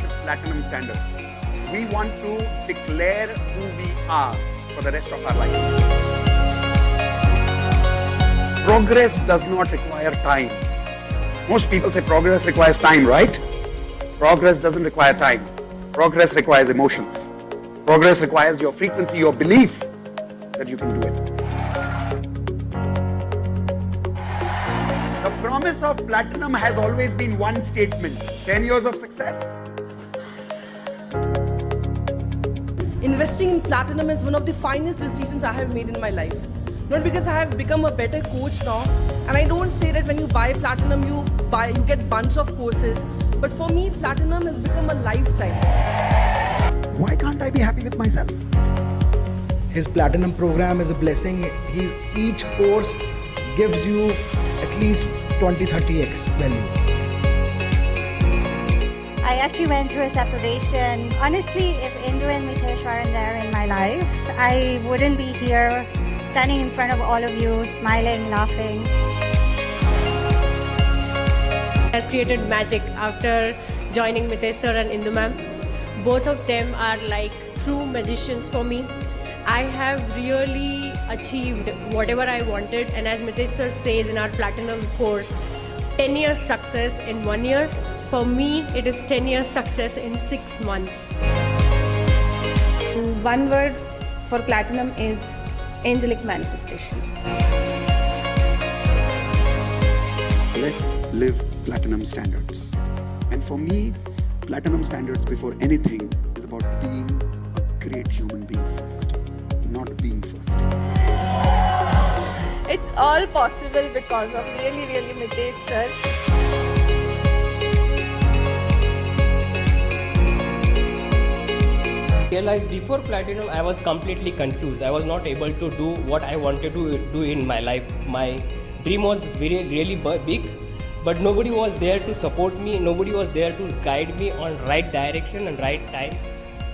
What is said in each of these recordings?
with platinum standards. We want to declare who we are for the rest of our life. Progress does not require time. Most people say progress requires time, right? Progress doesn't require time. Progress requires emotions. Progress requires your frequency, your belief that you can do it. The promise of platinum has always been one statement: 10 years of success. Investing in platinum is one of the finest decisions I have made in my life. Not because I have become a better coach now, and I don't say that when you buy platinum you get bunch of courses, but for me platinum has become a lifestyle. Why can't I be happy with myself? His platinum program is a blessing. Each course gives you at least 20-30x value. I actually went through a separation. Honestly, if Indu and Mitesh weren't there in my life, I wouldn't be here standing in front of all of you, smiling, laughing. Has created magic after joining Mitesh sir and Indu ma'am. Both of them are like true magicians for me. I have really achieved whatever I wanted, and as Mitesh sir says in our platinum course, 10 years success in 1 year. For me, it is 10 years success in 6 months. One word for platinum is angelic manifestation. Let's live platinum standards. And for me, platinum standards before anything is about being a great human being first, not being first. It's all possible because of really Mitesh sir. Realized before platinum I was completely confused. I was not able to do what I wanted to do in my life. My dream was really big, but nobody was there to support me, nobody was there to guide me on right direction and right time.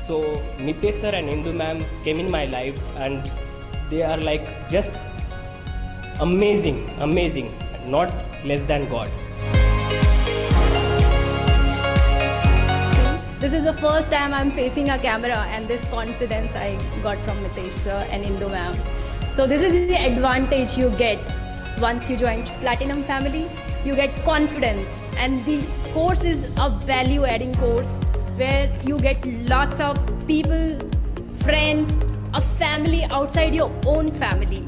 So Mitesh sir and Indu ma'am came in my life, and they are like just amazing, not less than God. This is the first time I'm facing a camera, and this confidence I got from Mitesh sir and Indu ma'am. So this is the advantage you get once you join Platinum family. You get confidence, and the course is a value adding course where you get lots of people, friends, a family outside your own family.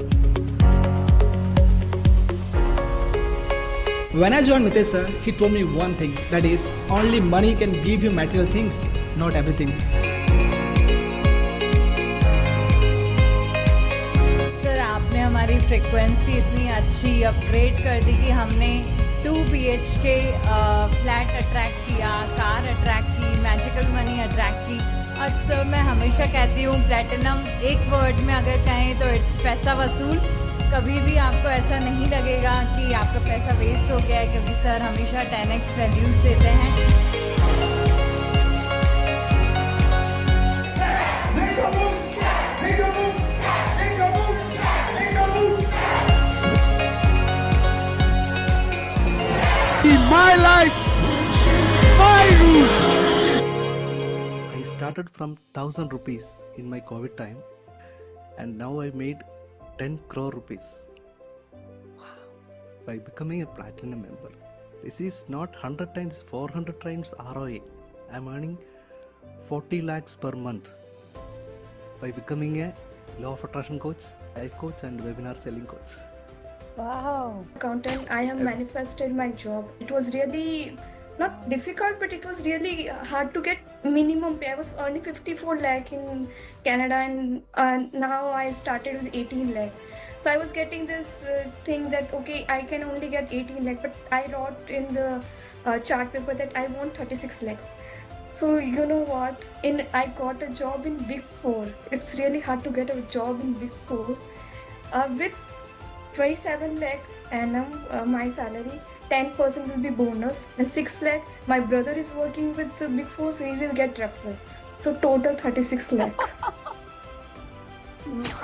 When I joined Mitesh sir, he told me one thing, that is, only money can give you material things, not everything. Sir आपने हमारी frequency इतनी अच्छी upgrade कर दी कि हमने 2 BHK flat attract किया, car attract की, magical money attract की। और सर मैं हमेशा कहती हूँ प्लैटिनम एक वर्ड में अगर कहें तो इट्स पैसा वसूल। कभी भी आपको ऐसा नहीं लगेगा कि आपका पैसा वेस्ट हो गया है, क्योंकि सर हमेशा 10x वैल्यूज देते हैं। My life, my rules. I started from 1000 rupees in my COVID time, and now I made 10 crore rupees by becoming a platinum member. This is not 100 times, 400 times ROI. I'm earning 40 lakhs per month by becoming a law of attraction coach, life coach, and webinar selling coach. Wow. Accountant, I have manifested my job. It was really not difficult, but it was really hard to get minimum pay. I was earning 54 lakh in Canada, and now I started with 18 lakh. So I was getting this thing that okay, I can only get 18 lakh, but I wrote in the chart paper that I want 36 lakh. So you know what? I got a job in Big Four. It's really hard to get a job in Big Four with 27 lakh annum my salary. 10% will be bonus, and 6 lakh my brother is working with the Big Four, so he will get referral. So total 36 lakh.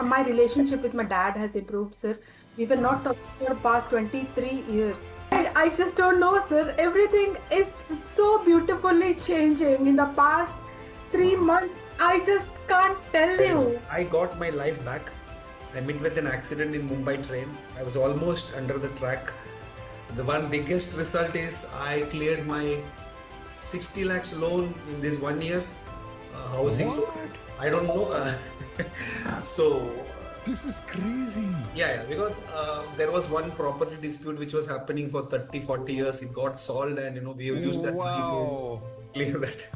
My relationship with my dad has improved, sir. We were not talking for the past 23 years. And I just don't know, sir. Everything is so beautifully changing in the past 3 months. I just can't tell you. I got my life back. I met with an accident in Mumbai train. I was almost under the track. The one biggest result is I cleared my 60 lakhs loan in this 1 year. Housing. What? I don't know. So This is crazy. yeah, because there was one property dispute which was happening for 30-40 years. It got solved, and we have used that money Wow. to clear that.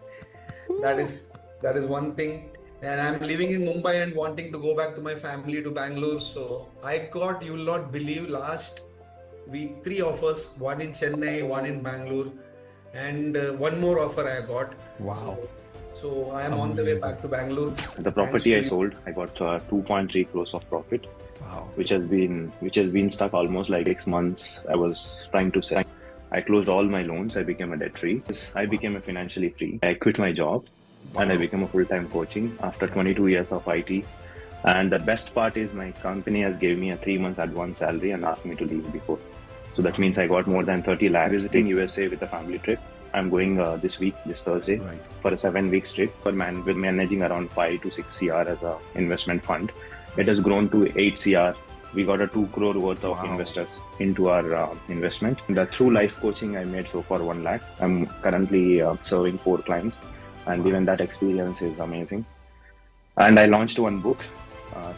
That is one thing. And I'm living in Mumbai and wanting to go back to my family to Bangalore. So I got, you will not believe, last week 3 offers, one in Chennai, one in Bangalore, and one more offer I got. Wow. So I am on the way back to Bangalore. The property I sold, I got 2.3 crores of profit, Wow. which has been stuck almost like 6 months. I was trying to sell. I closed all my loans. I became a debt free. I became a financially free. I quit my job and I became a full-time coaching after 22 years of IT. And the best part is my company has gave me a 3 months advance salary and asked me to leave before. So that means I got more than 30 lakhs visiting USA with a family trip. I'm going this week, this Thursday, Right. for a 7-week trip. We're managing around 5 to 6 CR as a investment fund. It has grown to 8 CR. We got a 2 crore worth of Wow. investors into our investment. The through life coaching I made so far 1 lakh. I'm currently serving 4 clients, and even that experience is amazing. And I launched one book,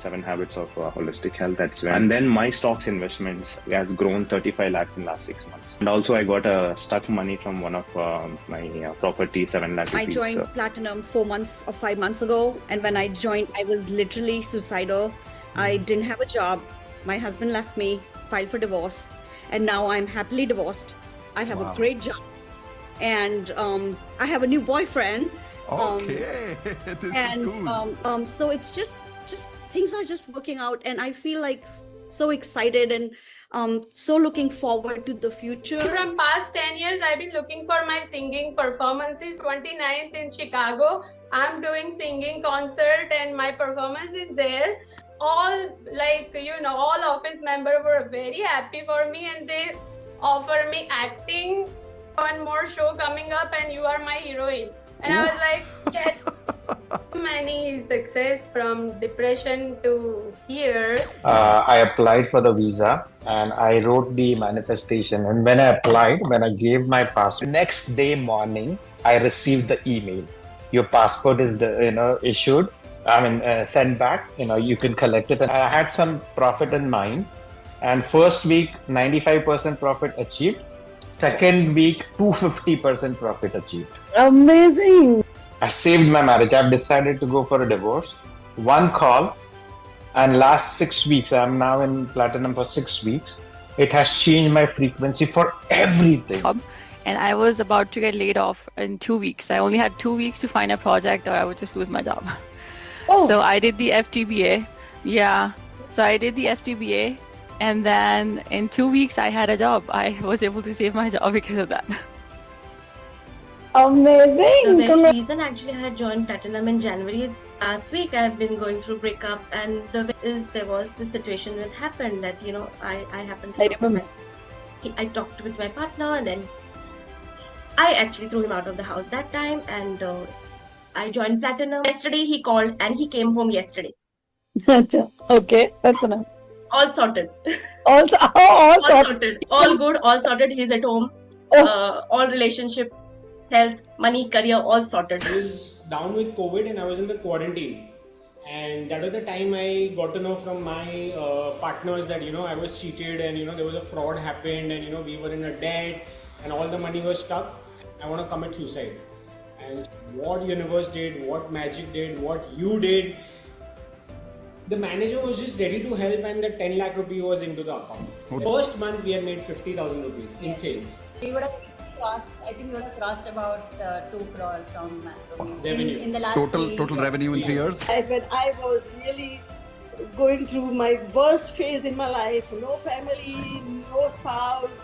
7 Habits of Holistic Health. And then my stocks investments has grown 35 lakhs in last 6 months. And also I got a stuck money from one of my property, 7 lakh I rupees. joined Platinum 4 months or 5 months ago, and when I joined, I was literally suicidal. I didn't have a job. My husband left me, filed for divorce, and now I'm happily divorced. I have Wow. a great job, and I have a new boyfriend. Okay. This is cool. So it's just things are just working out, and I feel like so excited and so looking forward to the future. From past 10 years, I've been looking for my singing performances. 29th in Chicago, I'm doing singing concert and my performance is there. All all office members were very happy for me and they offer me acting. One more show coming up and you are my heroine. And I was like, yes. Many success from depression to here. I applied for the visa and I wrote the manifestation. And when I gave my passport, next day morning, I received the email. Your passport is issued. Sent back. You can collect it. And I had some profit in mind. And first week, 95% profit achieved. Second week, 250% profit achieved. Amazing. I saved my marriage. I've decided to go for a divorce. One call, and last 6 weeks, I'm now in Platinum for 6 weeks. It has changed my frequency for everything. And I was about to get laid off in 2 weeks. I only had 2 weeks to find a project or I would just lose my job. Oh. So I did the FTBA. Yeah. So I did the FTBA. And then in 2 weeks, I had a job. I was able to save my job because of that. Amazing. The very reason actually I had joined Platinum in January is last week I've been going through breakup, and there was the situation that happened that I happened to I talked with my partner and then I actually threw him out of the house that time, and I joined Platinum. Yesterday he called and he came home yesterday. Okay, that's nice. All sorted. All sorted. All good, all sorted. He's at home. All relationship, health, money, career, all sorted. I was down with COVID and I was in the quarantine. And that was the time I got to know from my partners that, I was cheated and, there was a fraud happened and, we were in a debt and all the money was stuck. I want to commit suicide. And what universe did, what magic did, what you did, the manager was just ready to help and the 10 lakh rupee was into the account. First month we had made 50,000 rupees in sales. We would have crossed, I think we would have crossed about 2 crore from revenue. In the last Total revenue in 3 years? When I was really going through my worst phase in my life, no family, no spouse,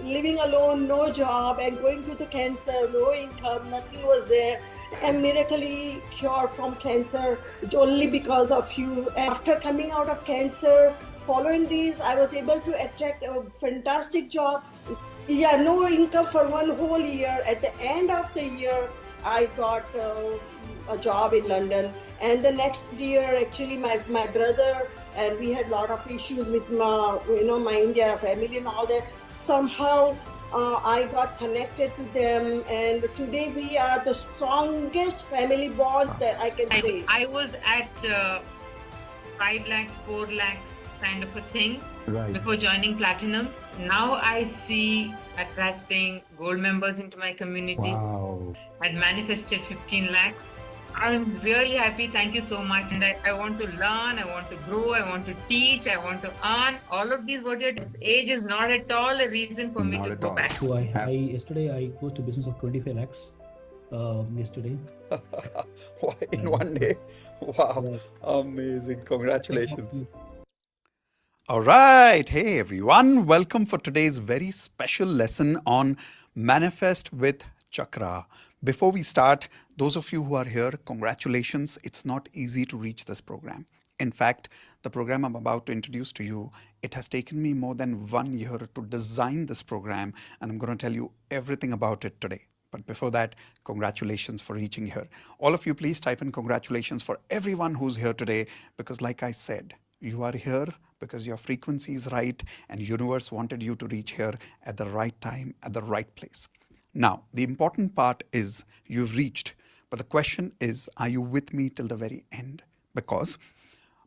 living alone, no job, and going through the cancer, no income, nothing was there. am miraculously cured from cancer only because of you. And after coming out of cancer, following these, I was able to attract a fantastic job. Yeah, no income for one whole year. At the end of the year, I got a job in London. And the next year, actually, my brother and we had a lot of issues with my India family and all that. Somehow, I got connected to them, and today we are the strongest family bonds that I can say. I was at 5 lakhs, 4 lakhs kind of a thing before joining Platinum. Now I see attracting gold members into my community. Wow. I'd manifested 15 lakhs. I'm really happy. Thank you so much. And I want to learn, I want to grow, I want to teach, I want to earn. All of these, what your age is not at all a reason for me to go back. So yesterday I closed a business of 25 lakhs yesterday. In one day? Wow. Amazing. Congratulations. All right. Hey, everyone. Welcome for today's very special lesson on Manifest with Chakra. Before we start, those of you who are here, congratulations. It's not easy to reach this program. In fact, the program I'm about to introduce to you, it has taken me more than 1 year to design this program, and I'm going to tell you everything about it today. But before that, congratulations for reaching here. All of you, please type in congratulations for everyone who's here today, because like I said, you are here because your frequency is right and universe wanted you to reach here at the right time, at the right place. Now, the important part is you've reached, but the question is, are you with me till the very end? Because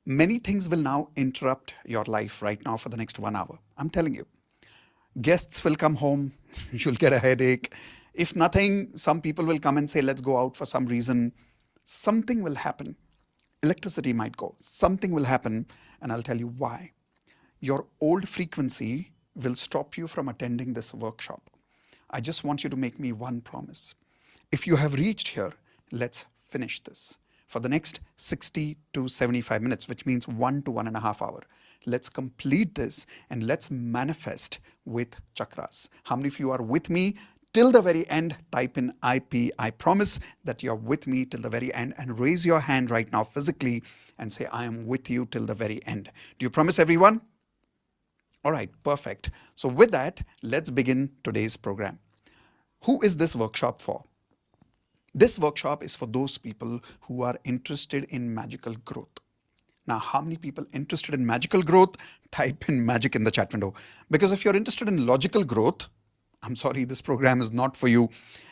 many things will now interrupt your life right now for the next 1 hour. I'm telling you. Guests will come home, you'll get a headache. If nothing, some people will come and say, let's go out for some reason. Something will happen. Electricity might go. Something will happen, and I'll tell you why. Your old frequency will stop you from attending this workshop. I just want you to make me one promise. If you have reached here, let's finish this. For the next 60 to 75 minutes, which means 1 to 1.5 hours. Let's complete this and let's manifest with chakras. How many of you are with me till the very end? Type in IP. I promise that you're with me till the very end, and raise your hand right now physically and say, I am with you till the very end. Do you promise, everyone? All right, perfect. So with that, let's begin today's program. Who is this workshop for? This workshop is for those people who are interested in magical growth. Now, how many people interested in magical growth? Type in magic in the chat window. Because if you're interested in logical growth, I'm sorry, this program is not for you.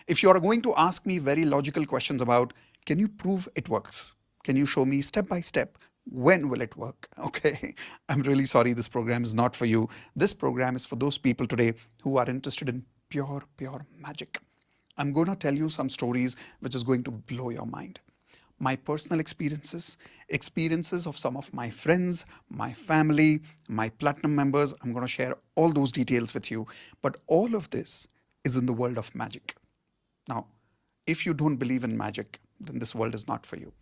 If you are going to ask me very logical questions about, can you prove it works? Can you show me step by step? When will it work? Okay, I'm really sorry, this program is not for you. This program is for those people today who are interested in pure magic. I'm going to tell you some stories which is going to blow your mind. My personal experiences of some of my friends, my family, my platinum members. I'm going to share all those details with you. But all of this is in the world of magic. Now, if you don't believe in magic, then this world is not for you.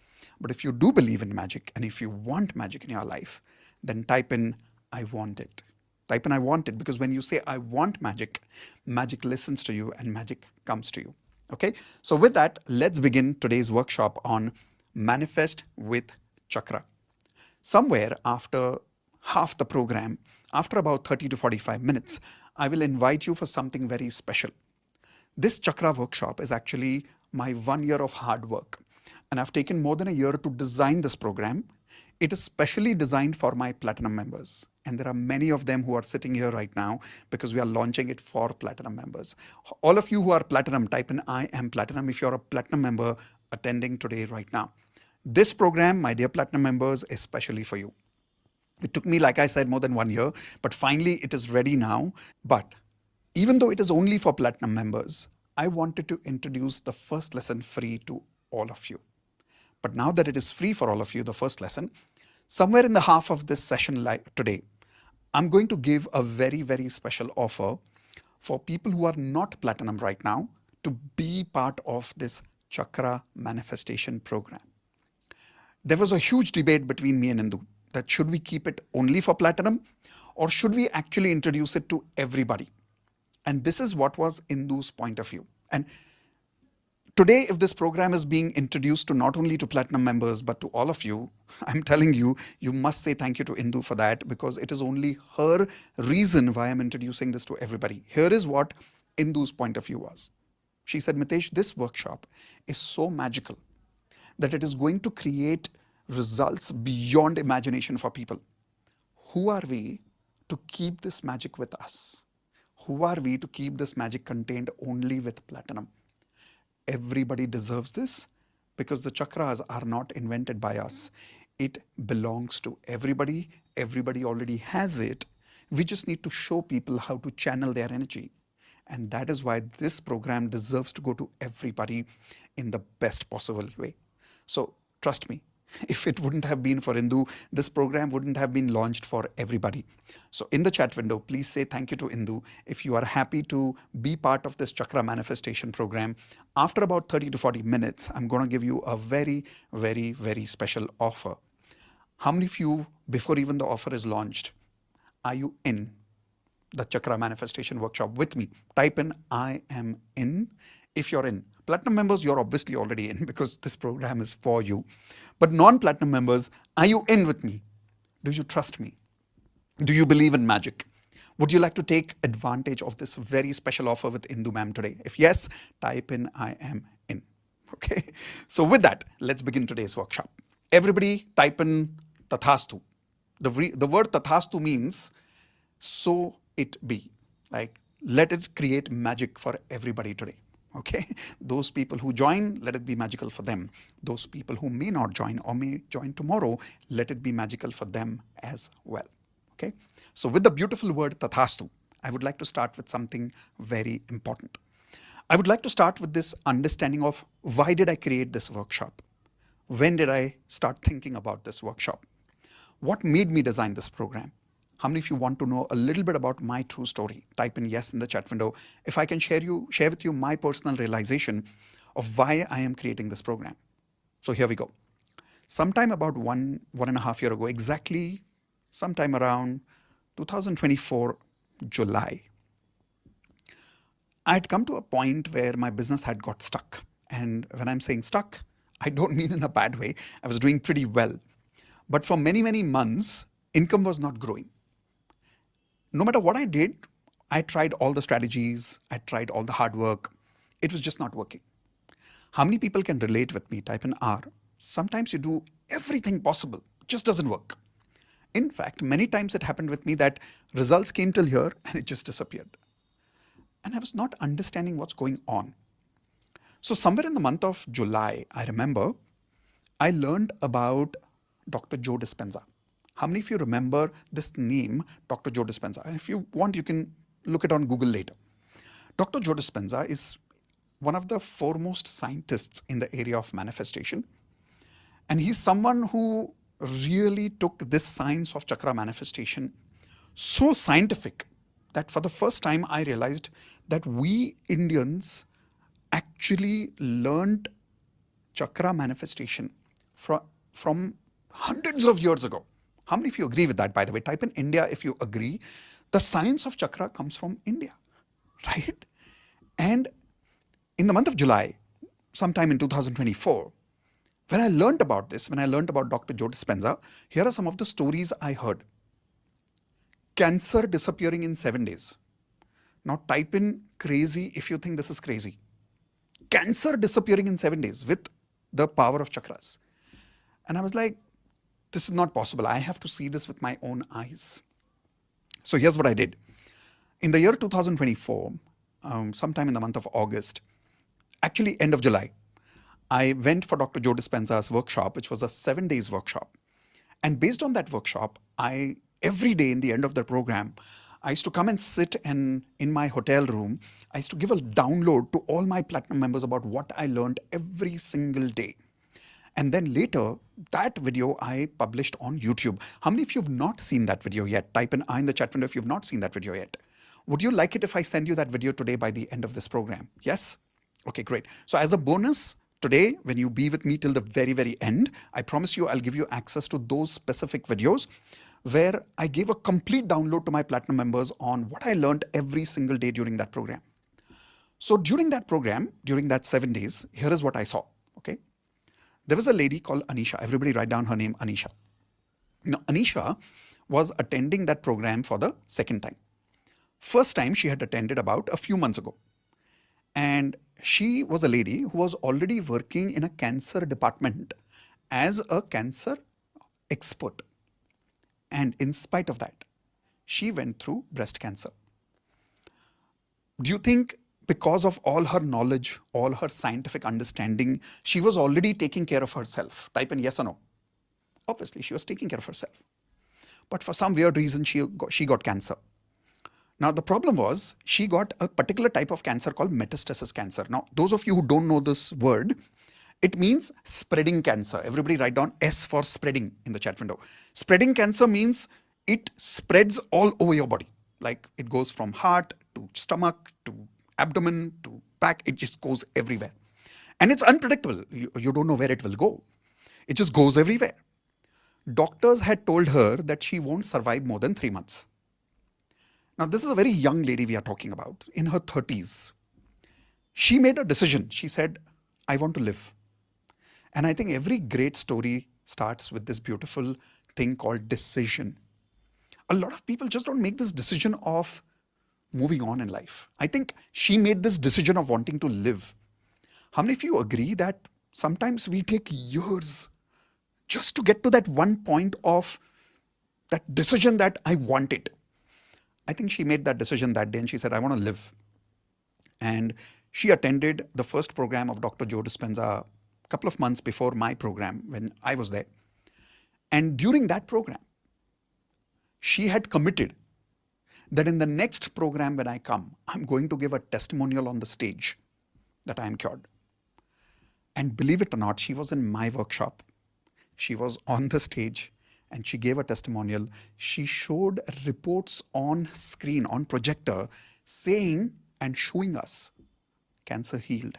But if you do believe in magic, and if you want magic in your life, then type in, I want it. Type in, I want it, because when you say, I want magic, magic listens to you and magic comes to you. Okay, so with that, let's begin today's workshop on Manifest with Chakra. Somewhere after half the program, after about 30 to 45 minutes, I will invite you for something very special. This Chakra workshop is actually my 1 year of hard work. And I've taken more than a year to design this program. It is specially designed for my platinum members. And there are many of them who are sitting here right now because we are launching it for platinum members. All of you who are platinum, type in I am platinum if you're a platinum member attending today right now. This program, my dear platinum members, is specially for you. It took me, like I said, more than 1 year, but finally it is ready now. But even though it is only for platinum members, I wanted to introduce the first lesson free to all of you. But now that it is free for all of you, the first lesson, somewhere in the half of this session today, I'm going to give a very special offer for people who are not platinum right now to be part of this Chakra manifestation program. There was a huge debate between me and Indu that should we keep it only for platinum or should we actually introduce it to everybody? And this is what was Indu's point of view. And Today, if this program is being introduced to not only to platinum members, but to all of you, I'm telling you, you must say thank you to Indu for that, because it is only her reason why I'm introducing this to everybody. Here is what Indu's point of view was. She said, Mitesh, this workshop is so magical that it is going to create results beyond imagination for people. Who are we to keep this magic with us? Who are we to keep this magic contained only with platinum? Everybody deserves this, because the chakras are not invented by us. It belongs to everybody. Everybody already has it. We just need to show people how to channel their energy. And that is why this program deserves to go to everybody in the best possible way. So trust me, if it wouldn't have been for Indu, this program wouldn't have been launched for everybody. So in the chat window, please say thank you to Indu if you are happy to be part of this Chakra manifestation program. After about 30 to 40 minutes, I'm going to give you a very, very, very special offer. How many of you, before even the offer is launched, are you in the Chakra manifestation workshop with me? Type in I am in if you're in. Platinum members, you're obviously already in, because this program is for you. But non-platinum members, are you in with me? Do you trust me? Do you believe in magic? Would you like to take advantage of this very special offer with Indu ma'am today? If yes, type in I am in. Okay. So with that, let's begin today's workshop. Everybody type in Tathastu. The word Tathastu means so it be. Like, let it create magic for everybody today. Okay, those people who join, let it be magical for them. Those people who may not join or may join tomorrow, let it be magical for them as well. Okay, so with the beautiful word Tathastu, I would like to start with something very important. I would like to start with this understanding of why did I create this workshop? When did I start thinking about this workshop? What made me design this program? How many of you want to know a little bit about my true story? Type in yes in the chat window. If I can share with you my personal realization of why I am creating this program. So here we go. Sometime about one and a half year ago, exactly sometime around 2024 July, I had come to a point where my business had got stuck. And when I'm saying stuck, I don't mean in a bad way. I was doing pretty well. But for many, many months, income was not growing. No matter what I did, I tried all the strategies, I tried all the hard work. It was just not working. How many people can relate with me? Type in R. Sometimes you do everything possible, just doesn't work. In fact, many times it happened with me that results came till here and it just disappeared. And I was not understanding what's going on. So somewhere in the month of July, I remember, I learned about Dr. Joe Dispenza. How many of you remember this name, Dr. Joe Dispenza? And if you want, you can look it on Google later. Dr. Joe Dispenza is one of the foremost scientists in the area of manifestation. And he's someone who really took this science of chakra manifestation so scientific that for the first time I realized that we Indians actually learned chakra manifestation from hundreds of years ago. How many of you agree with that, by the way? Type in India if you agree. The science of chakra comes from India, right? And in the month of July, sometime in 2024, when I learned about this, when I learned about Dr. Joe Dispenza, here are some of the stories I heard. Cancer disappearing in 7 days. Now type in crazy if you think this is crazy. Cancer disappearing in 7 days with the power of chakras. And I was like, this is not possible. I have to see this with my own eyes. So here's what I did. In the year 2024, sometime in the month of August, actually end of July, I went for Dr. Joe Dispenza's workshop, which was a 7 days workshop. And based on that workshop, every day in the end of the program, I used to come and sit in my hotel room. I used to give a download to all my platinum members about what I learned every single day. And then later, that video I published on YouTube. How many of you have not seen that video yet? Type in I in the chat window if you've not seen that video yet. Would you like it if I send you that video today by the end of this program? Yes? Okay, great. So as a bonus, today, when you be with me till the very, very end, I promise you I'll give you access to those specific videos where I gave a complete download to my platinum members on what I learned every single day during that program. So during that program, during that 7 days, here is what I saw. Okay. There was a lady called Anisha. Everybody write down her name, Anisha. Now, Anisha was attending that program for the second time. First time she had attended about a few months ago. And she was a lady who was already working in a cancer department as a cancer expert. And in spite of that, she went through breast cancer. Do you think because of all her knowledge, all her scientific understanding, she was already taking care of herself? Type in yes or no. Obviously, she was taking care of herself. But for some weird reason, she got cancer. Now, the problem was she got a particular type of cancer called metastasis cancer. Now, those of you who don't know this word, it means spreading cancer. Everybody write down S for spreading in the chat window. Spreading cancer means it spreads all over your body. Like it goes from heart to stomach to abdomen to back. It just goes everywhere. And it's unpredictable. You don't know where it will go. It just goes everywhere. Doctors had told her that she won't survive more than 3 months. Now, this is a very young lady we are talking about, in her 30s. She made a decision. She said, I want to live. And I think every great story starts with this beautiful thing called decision. A lot of people just don't make this decision of moving on in life. I think she made this decision of wanting to live. How many of you agree that sometimes we take years just to get to that one point of that decision that I want it? I think she made that decision that day and she said, I want to live. And she attended the first program of Dr. Joe Dispenza a couple of months before my program when I was there. And during that program, she had committed that in the next program when I come, I'm going to give a testimonial on the stage that I am cured. And believe it or not, she was in my workshop. She was on the stage and she gave a testimonial. She showed reports on screen, on projector, saying and showing us cancer healed,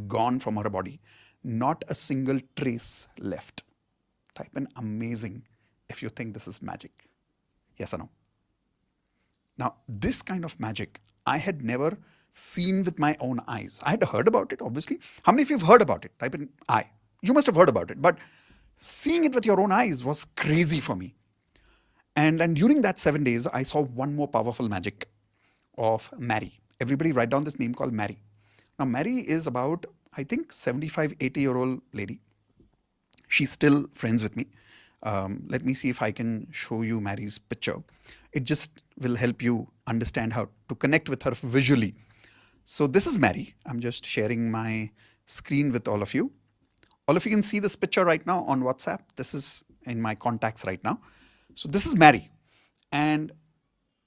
gone from her body, not a single trace left. Type in amazing if you think this is magic. Yes or no? Now, this kind of magic I had never seen with my own eyes. I had heard about it, obviously. How many of you have heard about it? Type in I. You must have heard about it, but seeing it with your own eyes was crazy for me. And during that 7 days, I saw one more powerful magic of Mary. Everybody write down this name called Mary. Now, Mary is about, I think, 75, 80-year-old lady. She's still friends with me. Let me see if I can show you Mary's picture. It just will help you understand how to connect with her visually. So this is Mary. I'm just sharing my screen with all of you. All of you can see this picture right now on WhatsApp. This is in my contacts right now. So this is Mary. And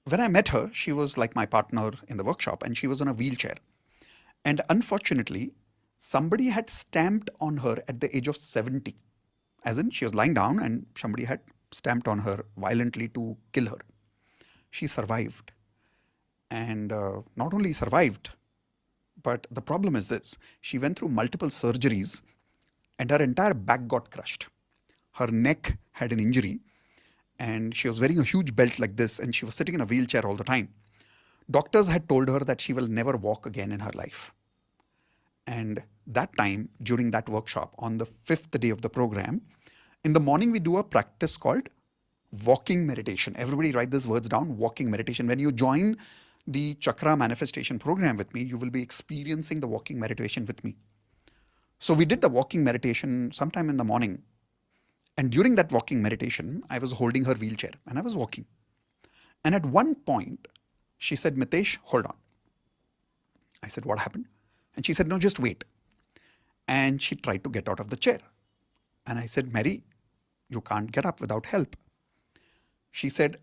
when I met her, she was like my partner in the workshop and she was on a wheelchair. And unfortunately, somebody had stamped on her at the age of 70. As in, she was lying down and somebody had stamped on her violently to kill her. She survived. And not only survived, but the problem is this. She went through multiple surgeries and her entire back got crushed. Her neck had an injury and she was wearing a huge belt like this and she was sitting in a wheelchair all the time. Doctors had told her that she will never walk again in her life. And that time, during that workshop, on the 5th day of the program, in the morning we do a practice called walking meditation. Everybody write these words down, walking meditation. When you join the Chakra manifestation program with me, you will be experiencing the walking meditation with me. So we did the walking meditation sometime in the morning. And during that walking meditation, I was holding her wheelchair and I was walking. And at one point, she said, Mitesh, hold on. I said, what happened? And she said, no, just wait. And she tried to get out of the chair. And I said, Mary, you can't get up without help. She said,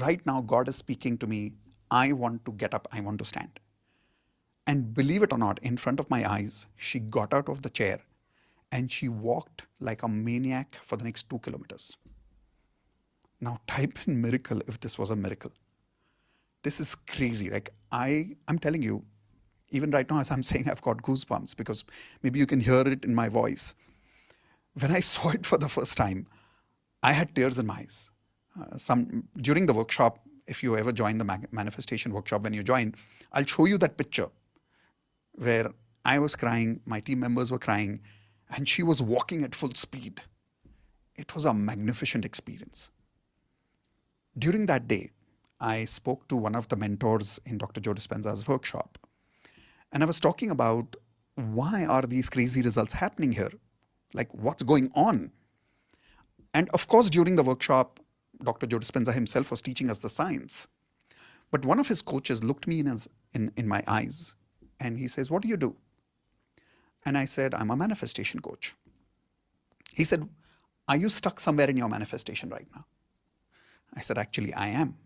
right now, God is speaking to me. I want to get up. I want to stand. And believe it or not, in front of my eyes, she got out of the chair and she walked like a maniac for the next 2 kilometers. Now type in miracle if this was a miracle. This is crazy. Like I'm telling you, even right now as I'm saying, I've got goosebumps because maybe you can hear it in my voice. When I saw it for the first time, I had tears in my eyes. During the workshop, if you ever join the manifestation workshop, when you join, I'll show you that picture where I was crying, my team members were crying, and she was walking at full speed. It was a magnificent experience. During that day, I spoke to one of the mentors in Dr. Joe Dispenza's workshop, and I was talking about why are these crazy results happening here? Like, what's going on? And of course, during the workshop, Dr. Joe Dispenza himself was teaching us the science. But one of his coaches looked me in my eyes and he says, "What do you do?" And I said, "I'm a manifestation coach." He said, "Are you stuck somewhere in your manifestation right now?" I said, "Actually, I am.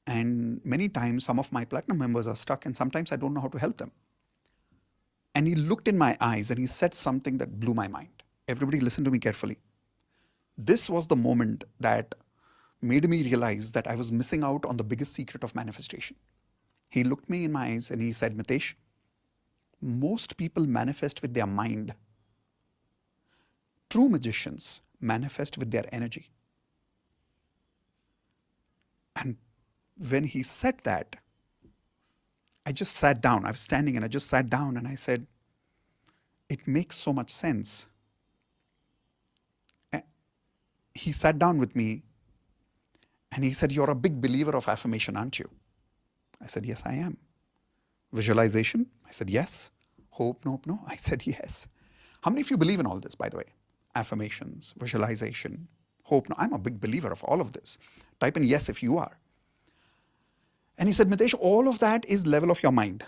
And many times, some of my platinum members are stuck, and sometimes I don't know how to help them." And he looked in my eyes and he said something that blew my mind. Everybody listen to me carefully. This was the moment that made me realize that I was missing out on the biggest secret of manifestation. He looked me in my eyes and he said, "Mitesh, most people manifest with their mind. True magicians manifest with their energy." And when he said that, I just sat down. I was standing and I just sat down and I said, it makes so much sense. He sat down with me and he said, "You're a big believer of affirmation, aren't you?" I said, "Yes, I am." Visualization? I said, "Yes." Hope? Nope, no. I said, "Yes." How many of you believe in all this, by the way? Affirmations, visualization, hope. No, I'm a big believer of all of this. Type in yes if you are. And he said, "Mitesh, all of that is level of your mind.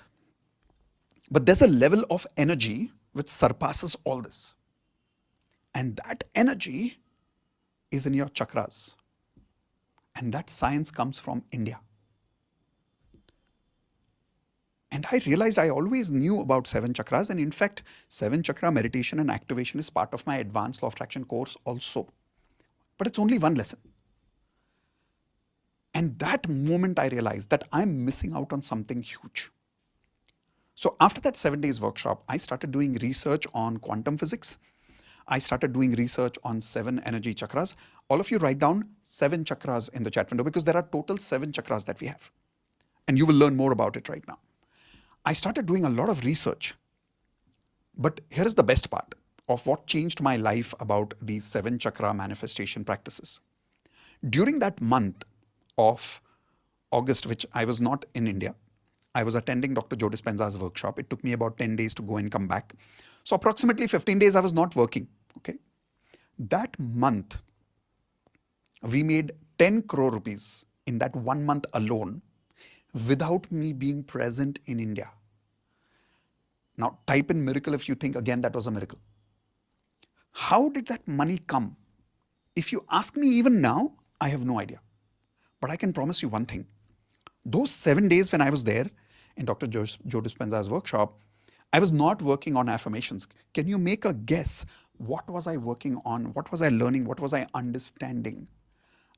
But there's a level of energy which surpasses all this. And that energy is in your chakras. And that science comes from India." And I realized I always knew about 7 chakras. And in fact, 7 chakra meditation and activation is part of my advanced law of attraction course also. But it's only one lesson. And that moment I realized that I'm missing out on something huge. So after that 7 days workshop, I started doing research on quantum physics. I started doing research on 7 energy chakras. All of you write down 7 chakras in the chat window because there are total 7 chakras that we have. And you will learn more about it right now. I started doing a lot of research. But here is the best part of what changed my life about these 7 chakra manifestation practices. During that month of August, which I was not in India, I was attending Dr. Joe Dispenza's workshop. It took me about 10 days to go and come back. So approximately 15 days I was not working. Okay. That month, we made 10 crore rupees in that 1 month alone without me being present in India. Now type in miracle if you think again that was a miracle. How did that money come? If you ask me even now, I have no idea. But I can promise you one thing. Those 7 days when I was there in Dr. Joe Dispenza's workshop, I was not working on affirmations. Can you make a guess? What was I working on? What was I learning? What was I understanding?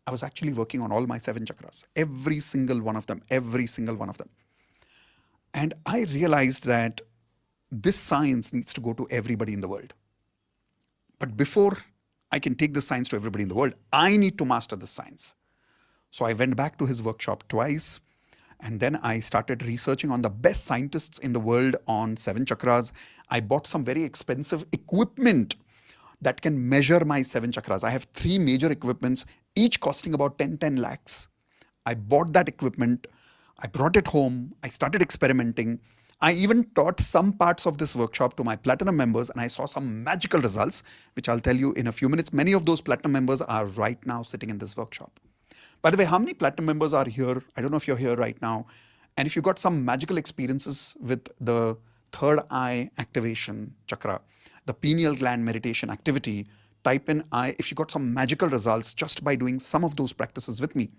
I was actually working on all my 7 chakras, every single one of them, every single one of them. And I realized that this science needs to go to everybody in the world. But before I can take this science to everybody in the world, I need to master this science. So I went back to his workshop twice. And then I started researching on the best scientists in the world on 7 chakras. I bought some very expensive equipment that can measure my 7 chakras. I have 3 major equipments, each costing about 10 lakhs. I bought that equipment. I brought it home. I started experimenting. I even taught some parts of this workshop to my platinum members and I saw some magical results, which I'll tell you in a few minutes. Many of those platinum members are right now sitting in this workshop. By the way, how many platinum members are here? I don't know if you're here right now. And if you got some magical experiences with the third eye activation chakra, the pineal gland meditation activity, type in I if you got some magical results just by doing some of those practices with me.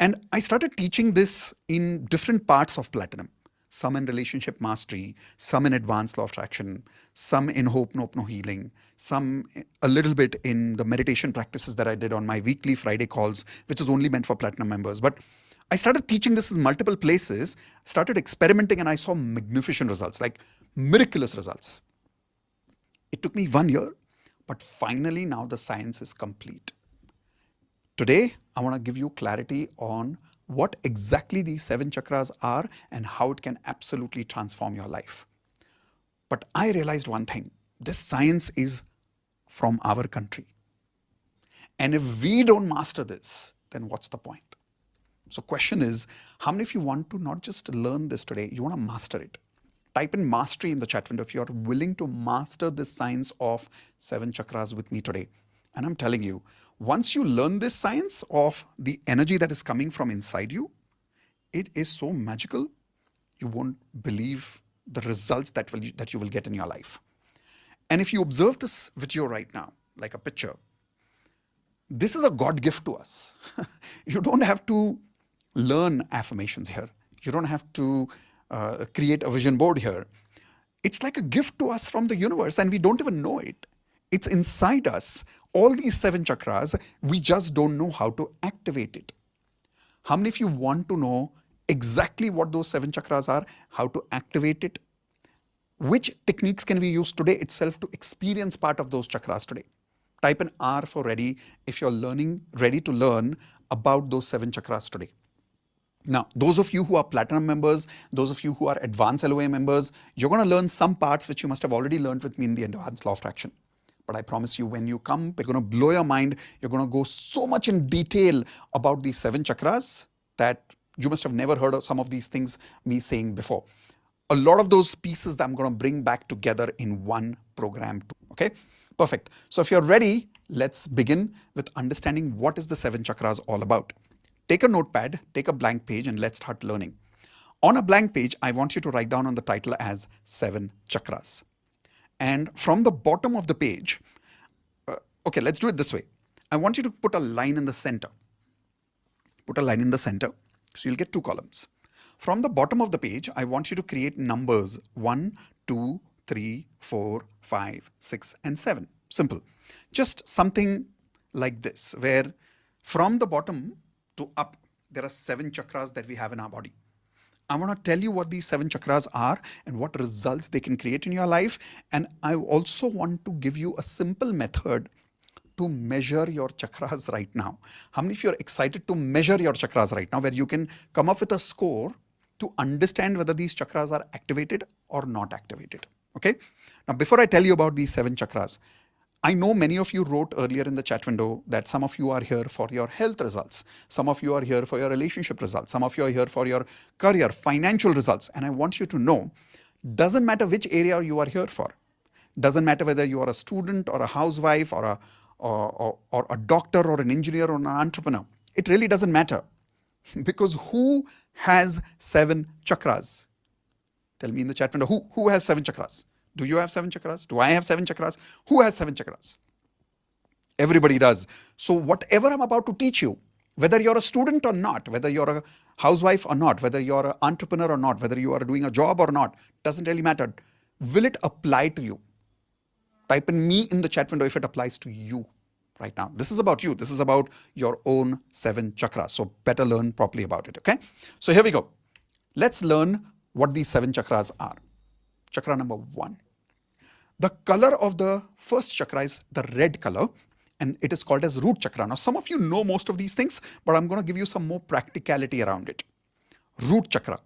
And I started teaching this in different parts of platinum. Some in relationship mastery, some in advanced law of attraction, some in hope, nope, no healing, some a little bit in the meditation practices that I did on my weekly Friday calls, which is only meant for platinum members. But I started teaching this in multiple places, started experimenting, and I saw magnificent results, like miraculous results. It took me 1 year, but finally now the science is complete. Today, I want to give you clarity on what exactly these 7 chakras are and how it can absolutely transform your life. But I realized one thing, this science is from our country. And if we don't master this, then what's the point? So question is, how many of you want to not just learn this today, you want to master it? Type in mastery in the chat window if you're willing to master this science of 7 chakras with me today. And I'm telling you, once you learn this science of the energy that is coming from inside you, it is so magical, you won't believe the results that you will get in your life. And if you observe this video right now, like a picture, this is a God gift to us. You don't have to learn affirmations here. You don't have to create a vision board here. It's like a gift to us from the universe and we don't even know it. It's inside us. All these 7 chakras, we just don't know how to activate it. How many of you want to know exactly what those 7 chakras are, how to activate it? Which techniques can we use today itself to experience part of those chakras today? Type in R for ready if you're ready to learn about those 7 chakras today. Now, those of you who are platinum members, those of you who are advanced LOA members, you're going to learn some parts which you must have already learned with me in the advanced law of attraction. But I promise you, when you come, we're going to blow your mind. You're going to go so much in detail about these 7 chakras that you must have never heard of some of these things me saying before. A lot of those pieces that I'm going to bring back together in one program too. Okay, perfect. So if you're ready, let's begin with understanding what is the 7 chakras all about. Take a notepad, take a blank page, and let's start learning. On a blank page, I want you to write down on the title as 7 chakras. And from the bottom of the page, okay, let's do it this way. I want you to put a line in the center. Put a line in the center, so you'll get 2 columns. From the bottom of the page, I want you to create numbers 1, 2, 3, 4, 5, 6, and 7. Simple. Just something like this, where from the bottom to up, there are 7 chakras that we have in our body. I want to tell you what these 7 chakras are and what results they can create in your life. And I also want to give you a simple method to measure your chakras right now. How many of you are excited to measure your chakras right now, where you can come up with a score to understand whether these chakras are activated or not activated? Okay. Now, before I tell you about these 7 chakras, I know many of you wrote earlier in the chat window that some of you are here for your health results. Some of you are here for your relationship results. Some of you are here for your career, financial results. And I want you to know, doesn't matter which area you are here for. Doesn't matter whether you are a student or a housewife or a doctor or an engineer or an entrepreneur. It really doesn't matter. Because who has 7 chakras? Tell me in the chat window, who has 7 chakras? Do you have 7 chakras? Do I have 7 chakras? Who has 7 chakras? Everybody does. So whatever I'm about to teach you, whether you're a student or not, whether you're a housewife or not, whether you're an entrepreneur or not, whether you are doing a job or not, doesn't really matter. Will it apply to you? Type in me in the chat window if it applies to you right now. This is about you. This is about your own 7 chakras. So better learn properly about it. Okay. So here we go. Let's learn what these 7 chakras are. Chakra number 1. The color of the first chakra is the red color, and it is called as root chakra. Now, some of you know most of these things, but I'm going to give you some more practicality around it. Root chakra.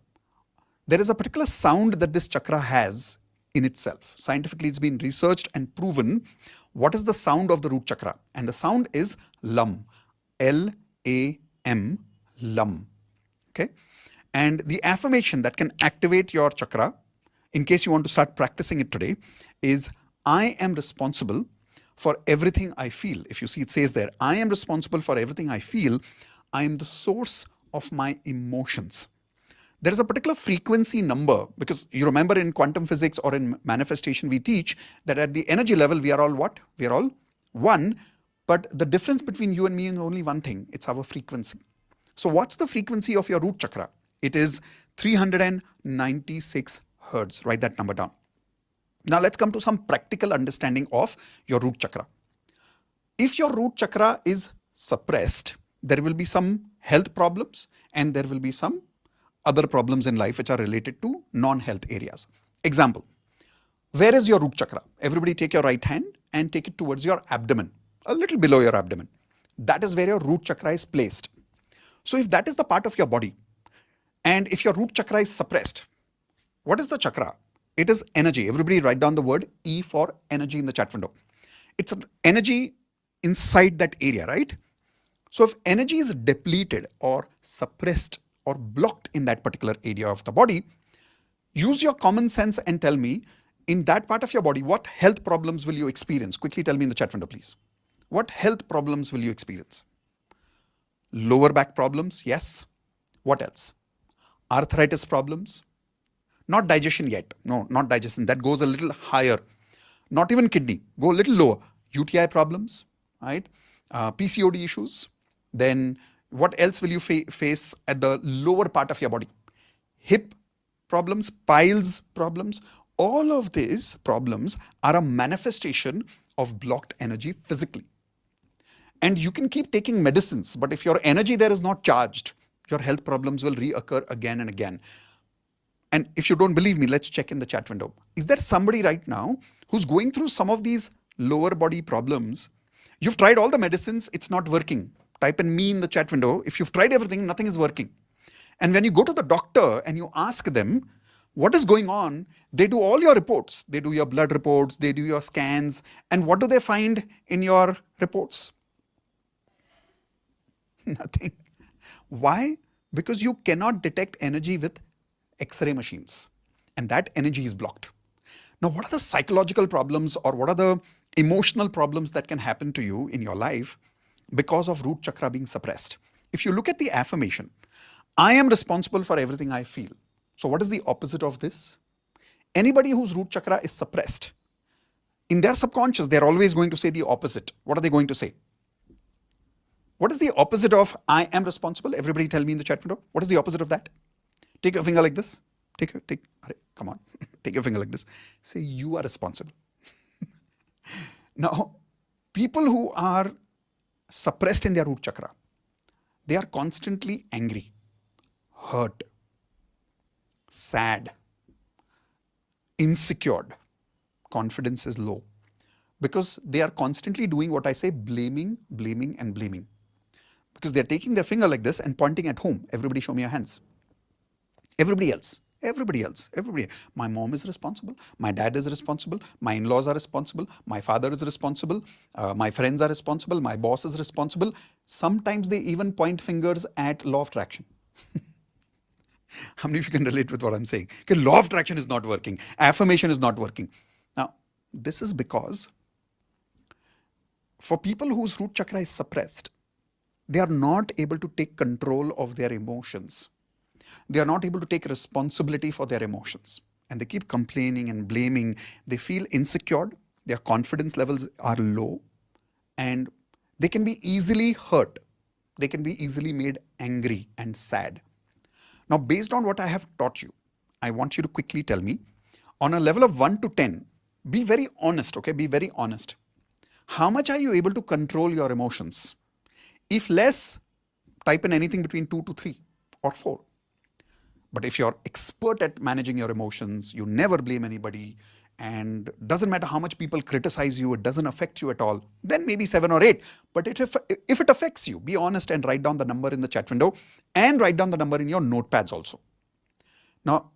There is a particular sound that this chakra has in itself. Scientifically, it's been researched and proven what is the sound of the root chakra. And the sound is LAM. L-A-M. LAM. Okay. And the affirmation that can activate your chakra, in case you want to start practicing it today, is I am responsible for everything I feel. If you see, it says there, I am responsible for everything I feel. I am the source of my emotions. There is a particular frequency number, because you remember in quantum physics or in manifestation, we teach that at the energy level, we are all what? We are all one, but the difference between you and me is only one thing. It's our frequency. So what's the frequency of your root chakra? It is 396 hertz. Write that number down. Now let's come to some practical understanding of your root chakra. If your root chakra is suppressed, there will be some health problems and there will be some other problems in life which are related to non-health areas. Example, where is your root chakra? Everybody take your right hand and take it towards your abdomen, a little below your abdomen. That is where your root chakra is placed. So if that is the part of your body, and if your root chakra is suppressed, what is the chakra? It is energy. Everybody write down the word E for energy in the chat window. It's an energy inside that area, right? So if energy is depleted or suppressed or blocked in that particular area of the body, use your common sense and tell me, in that part of your body, what health problems will you experience? Quickly tell me in the chat window, please. What health problems will you experience? Lower back problems, yes. What else? Arthritis problems. Not digestion yet. No, not digestion. That goes a little higher. Not even kidney. Go a little lower. UTI problems, right? PCOD issues. Then what else will you face at the lower part of your body? Hip problems, piles problems. All of these problems are a manifestation of blocked energy physically. And you can keep taking medicines, but if your energy there is not charged, your health problems will reoccur again and again. And if you don't believe me, let's check in the chat window. Is there somebody right now who's going through some of these lower body problems? You've tried all the medicines, it's not working. Type in me in the chat window. If you've tried everything, nothing is working. And when you go to the doctor and you ask them what is going on, they do all your reports. They do your blood reports, they do your scans. And what do they find in your reports? Nothing. Why? Because you cannot detect energy with X-ray machines, and that energy is blocked. Now, what are the psychological problems or what are the emotional problems that can happen to you in your life because of root chakra being suppressed? If you look at the affirmation, I am responsible for everything I feel. So what is the opposite of this? Anybody whose root chakra is suppressed, in their subconscious, they're always going to say the opposite. What are they going to say? What is the opposite of I am responsible? Everybody tell me in the chat window. What is the opposite of that? Take your finger like this. Come on. Take your finger like this. Say you are responsible. Now, people who are suppressed in their root chakra, they are constantly angry, hurt, sad, insecure. Confidence is low because they are constantly doing what I say, blaming, blaming, and blaming. Because they're taking their finger like this and pointing at whom? Everybody show me your hands. Everybody else. Everybody else. Everybody. My mom is responsible. My dad is responsible. My in-laws are responsible. My father is responsible. My friends are responsible. My boss is responsible. Sometimes they even point fingers at law of attraction. How many of you can relate with what I'm saying? Okay, law of attraction is not working. Affirmation is not working. Now, this is because for people whose root chakra is suppressed, they are not able to take control of their emotions. They are not able to take responsibility for their emotions. And they keep complaining and blaming. They feel insecure. Their confidence levels are low. And they can be easily hurt. They can be easily made angry and sad. Now, based on what I have taught you, I want you to quickly tell me, on a level of 1 to 10, be very honest, okay? Be very honest. How much are you able to control your emotions? If less, type in anything between 2 to 3 or 4. But if you're expert at managing your emotions, you never blame anybody, and doesn't matter how much people criticize you, it doesn't affect you at all, then maybe 7 or 8. But if it affects you, be honest and write down the number in the chat window and write down the number in your notepads also. Now,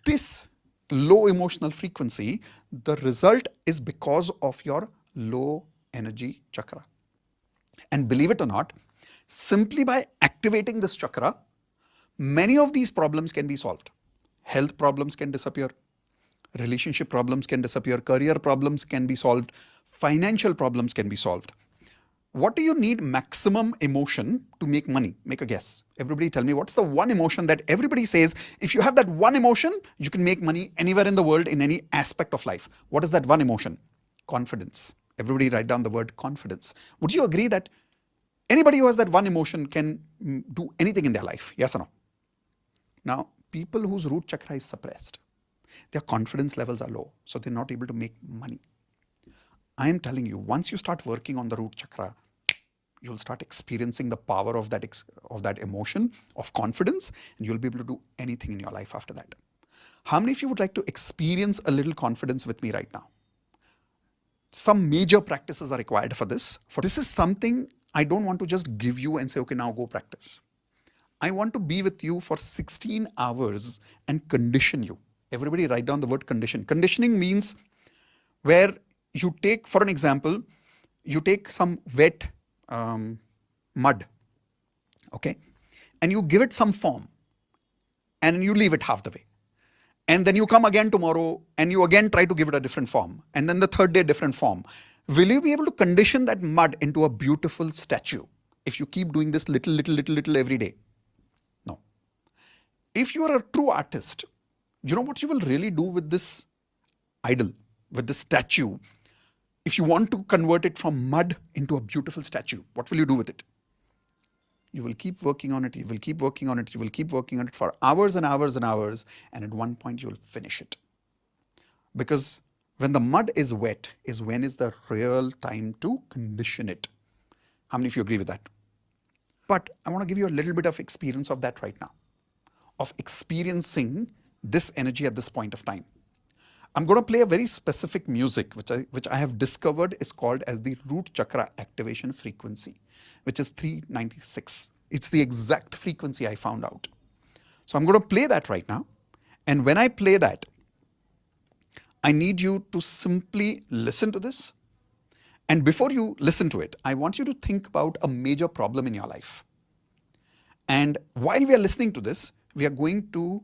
this low emotional frequency, the result is because of your low energy chakra. And believe it or not, simply by activating this chakra, many of these problems can be solved. Health problems can disappear. Relationship problems can disappear. Career problems can be solved. Financial problems can be solved. What do you need maximum emotion to make money? Make a guess. Everybody tell me, what's the one emotion that everybody says, if you have that one emotion, you can make money anywhere in the world in any aspect of life? What is that one emotion? Confidence. Everybody write down the word confidence. Would you agree that anybody who has that one emotion can do anything in their life? Yes or no? Now, people whose root chakra is suppressed, their confidence levels are low, so they're not able to make money. I am telling you, once you start working on the root chakra, you'll start experiencing the power of that emotion of confidence, and you'll be able to do anything in your life after that. How many of you would like to experience a little confidence with me right now? Some major practices are required for this. For this is something I don't want to just give you and say, okay, now go practice. I want to be with you for 16 hours and condition you. Everybody write down the word condition. Conditioning means where you take, for an example, you take some wet mud, okay, and you give it some form and you leave it half the way. And then you come again tomorrow and you again try to give it a different form. And then the third day, different form. Will you be able to condition that mud into a beautiful statue if you keep doing this little every day? No. If you are a true artist, you know what you will really do with this idol, with this statue? If you want to convert it from mud into a beautiful statue, what will you do with it? You will keep working on it, you will keep working on it, you will keep working on it for hours and hours and hours, and at one point you will finish it. Because when the mud is wet is when is the real time to condition it. How many of you agree with that? But I want to give you a little bit of experience of that right now, of experiencing this energy at this point of time. I'm going to play a very specific music which I have discovered is called as the root chakra activation frequency, which is 396. It's the exact frequency I found out. So I'm going to play that right now. And when I play that, I need you to simply listen to this. And before you listen to it, I want you to think about a major problem in your life. And while we are listening to this, we are going to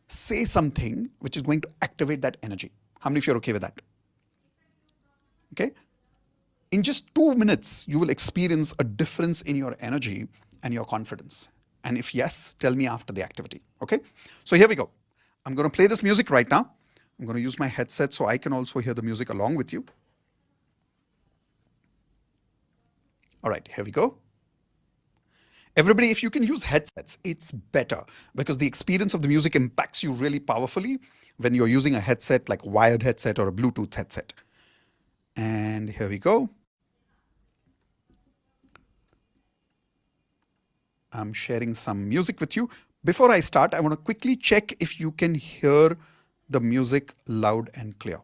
say something which is going to activate that energy. How many of you are okay with that? Okay? In just 2 minutes, you will experience a difference in your energy and your confidence. And if yes, tell me after the activity. Okay? So here we go. I'm going to play this music right now. I'm going to use my headset so I can also hear the music along with you. All right, here we go. Everybody, if you can use headsets, it's better because the experience of the music impacts you really powerfully when you're using a headset like a wired headset or a Bluetooth headset. And here we go. I'm sharing some music with you. Before I start, I want to quickly check if you can hear the music loud and clear.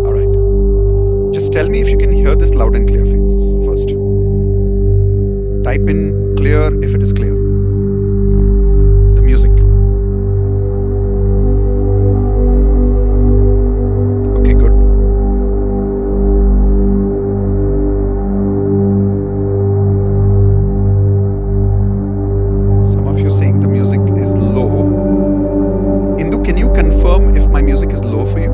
All right. Just tell me if you can hear this loud and clear first. Type in clear if it is clear. The music. Okay, good. Some of you saying the music is low. Indu, can you confirm if my music is low for you?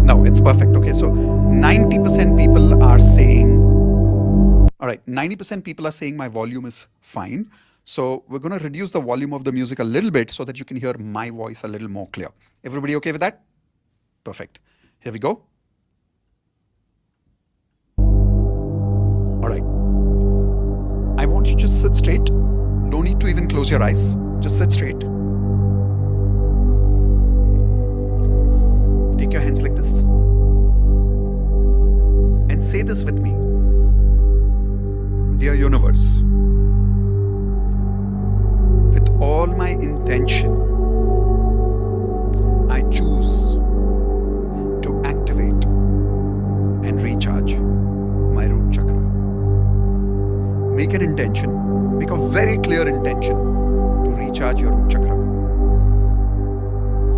No, it's perfect. Okay, so 90% people are saying, all right, 90% people are saying my volume is fine. So we're going to reduce the volume of the music a little bit so that you can hear my voice a little more clear. Everybody okay with that? Perfect. Here we go. All right. I want you to just sit straight. Don't need to even close your eyes. Just sit straight. Take your hands like this. And say this with me. Dear universe, with all my intention, I choose to activate and recharge my root chakra. Make an intention, make a very clear intention to recharge your root chakra.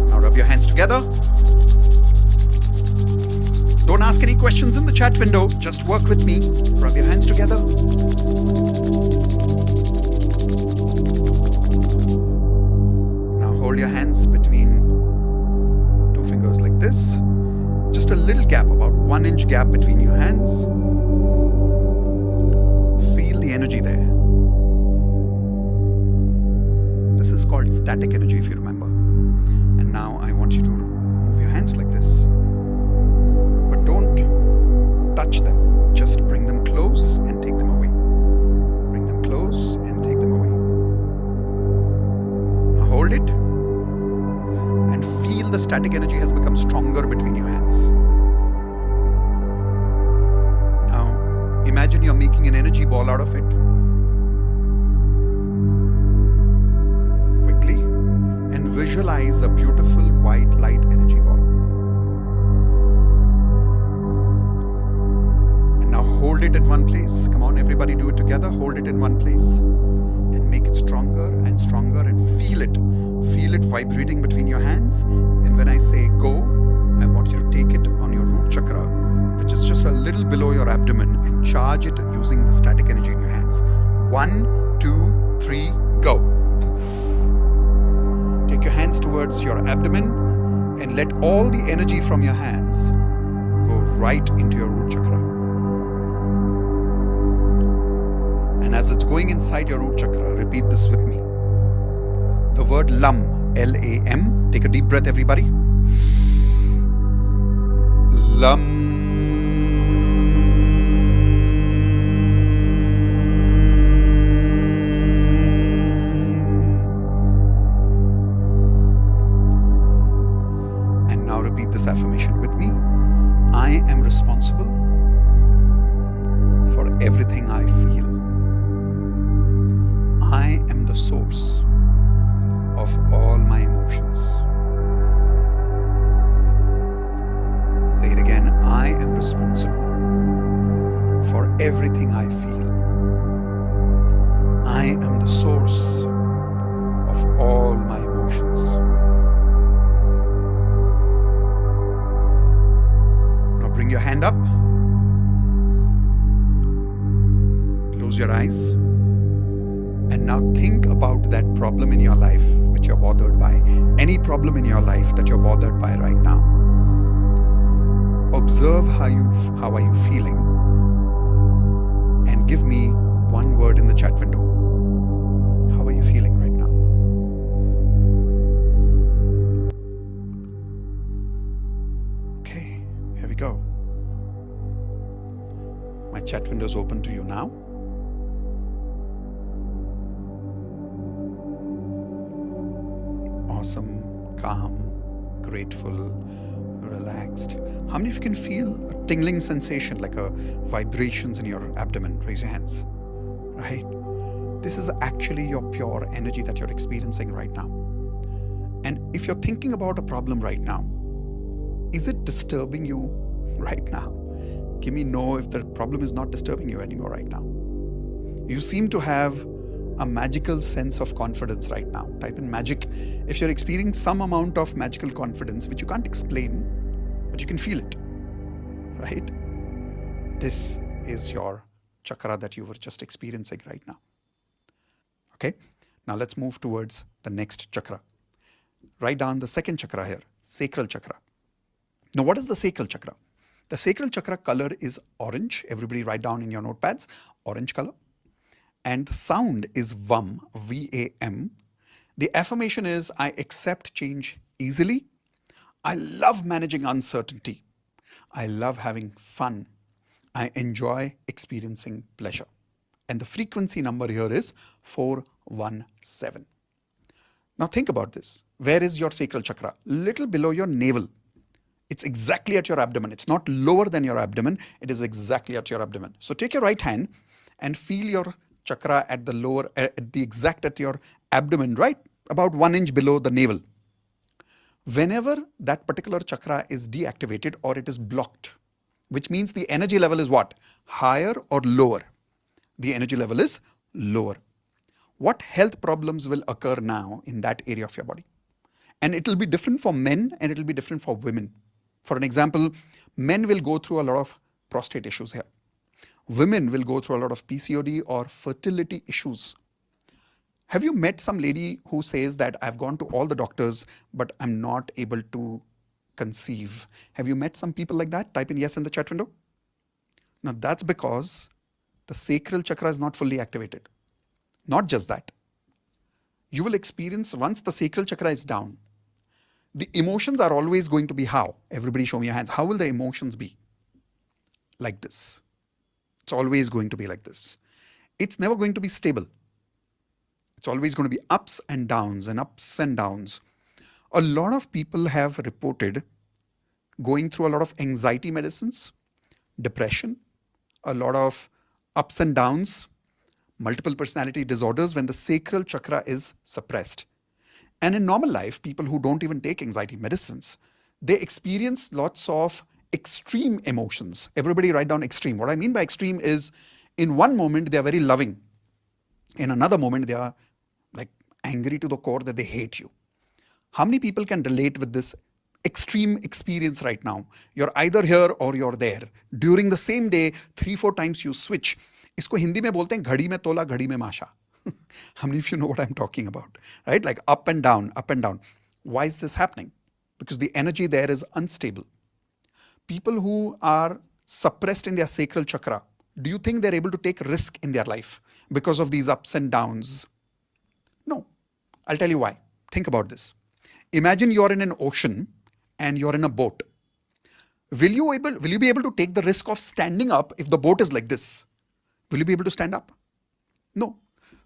Now rub your hands together. Don't ask any questions in the chat window, just work with me. Rub your hands together. Now hold your hands between two fingers like this. Just a little gap, about 1 inch gap between your hands. Feel the energy there. This is called static energy, if you remember. And now I want you to move your hands like this. But don't touch them. Just bring them close and take them away. Bring them close and take them away. Now hold it and feel the static energy has become stronger between your hands. ball out of it. Quickly. And visualize a beautiful white light energy ball. And now hold it in one place. Come on, everybody, do it together. Hold it in one place. And make it stronger and stronger and feel it. Feel it vibrating between your hands. And when I say go, I want you to take it on your root chakra, which is just a little below your abdomen, and charge it using the static energy in your hands. 1, 2, 3, go. Take your hands towards your abdomen and let all the energy from your hands go right into your root chakra. And as it's going inside your root chakra, repeat this with me. The word LAM, L-A-M. Take a deep breath, everybody. LAM. And now repeat this affirmation with me. I am responsible for everything I feel. I am the source of all my emotions. Say it again. I am responsible for everything I feel. I am the source of all my emotions. Now bring your hand up. Close your eyes. And now think about that problem in your life which you're bothered by. Any problem in your life that you're bothered by right now. Observe how are you feeling, and give me one word in the chat window. How are you feeling right now? Okay, here we go. My chat window is open to you now. Awesome, calm, grateful, relaxed. How many of you can feel a tingling sensation, like a vibrations in your abdomen? Raise your hands. Right? This is actually your pure energy that you're experiencing right now. And if you're thinking about a problem right now, is it disturbing you right now? Give me no if the problem is not disturbing you anymore right now. You seem to have a magical sense of confidence right now. Type in magic if you're experiencing some amount of magical confidence which you can't explain, but you can feel it, right? This is your chakra that you were just experiencing right now. Okay, now let's move towards the next chakra. Write down the second chakra here, sacral chakra. Now, what is the sacral chakra? The sacral chakra color is orange. Everybody write down in your notepads, orange color. And the sound is VAM, V-A-M. The affirmation is, I accept change easily. I love managing uncertainty. I love having fun. I enjoy experiencing pleasure. And the frequency number here is 417. Now think about this. Where is your sacral chakra? Little below your navel. It's exactly at your abdomen. It's not lower than your abdomen. It is exactly at your abdomen. So take your right hand and feel your chakra at the lower, at the exact at your abdomen, right? About 1 inch below the navel. Whenever that particular chakra is deactivated or it is blocked, which means the energy level is what? Higher or lower? The energy level is lower. What health problems will occur now in that area of your body? And it will be different for men and it will be different for women. For an example, men will go through a lot of prostate issues here. Women will go through a lot of PCOD or fertility issues. Have you met some lady who says that I've gone to all the doctors, but I'm not able to conceive? Have you met some people like that? Type in yes in the chat window. Now that's because the sacral chakra is not fully activated. Not just that. You will experience, once the sacral chakra is down, the emotions are always going to be how? Everybody show me your hands. How will the emotions be? Like this. It's always going to be like this. It's never going to be stable. It's always going to be ups and downs and ups and downs. A lot of people have reported going through a lot of anxiety medicines, depression, a lot of ups and downs, multiple personality disorders when the sacral chakra is suppressed. And in normal life, people who don't even take anxiety medicines, they experience lots of extreme emotions. Everybody write down extreme. What I mean by extreme is in one moment they are very loving. In another moment they are like angry to the core that they hate you. How many people can relate with this extreme experience right now? You're either here or you're there. During the same day, 3-4 times you switch. इसको हिंदी में बोलते हैं घड़ी में तोला घड़ी में माशा. How many of you know what I'm talking about? Right? Like up and down, up and down. Why is this happening? Because the energy there is unstable. People who are suppressed in their sacral chakra, do you think they're able to take risk in their life because of these ups and downs? No. I'll tell you why. Think about this. Imagine you're in an ocean and you're in a boat. Will you be able to take the risk of standing up if the boat is like this? Will you be able to stand up? No.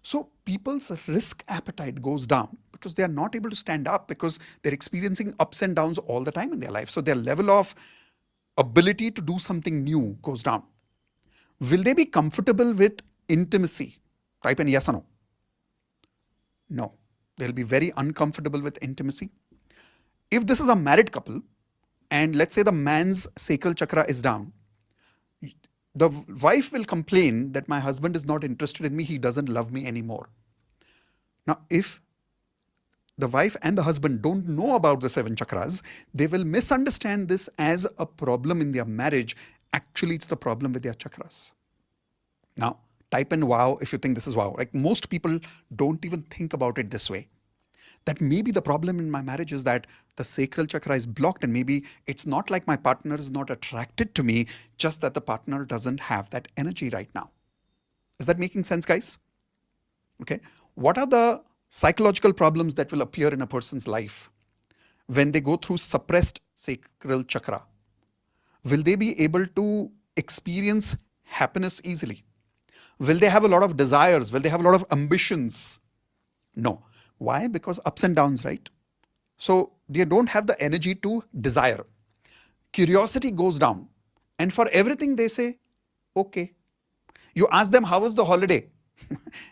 So people's risk appetite goes down because they are not able to stand up because they're experiencing ups and downs all the time in their life. So their level of ability to do something new goes down. Will they be comfortable with intimacy? Type in yes or no. No. They'll be very uncomfortable with intimacy. If this is a married couple, and let's say the man's sacral chakra is down, the wife will complain that my husband is not interested in me, he doesn't love me anymore. Now, if the wife and the husband don't know about the 7 chakras, they will misunderstand this as a problem in their marriage. Actually, it's the problem with their chakras. Now, type in wow if you think this is wow. Like most people don't even think about it this way. That maybe the problem in my marriage is that the sacral chakra is blocked and maybe it's not like my partner is not attracted to me, just that the partner doesn't have that energy right now. Is that making sense, guys? Okay. What are the psychological problems that will appear in a person's life when they go through suppressed sacral chakra? Will they be able to experience happiness easily? Will they have a lot of desires? Will they have a lot of ambitions? No. Why? Because ups and downs, right? So they don't have the energy to desire. Curiosity goes down. And for everything they say, okay. You ask them, how was the holiday?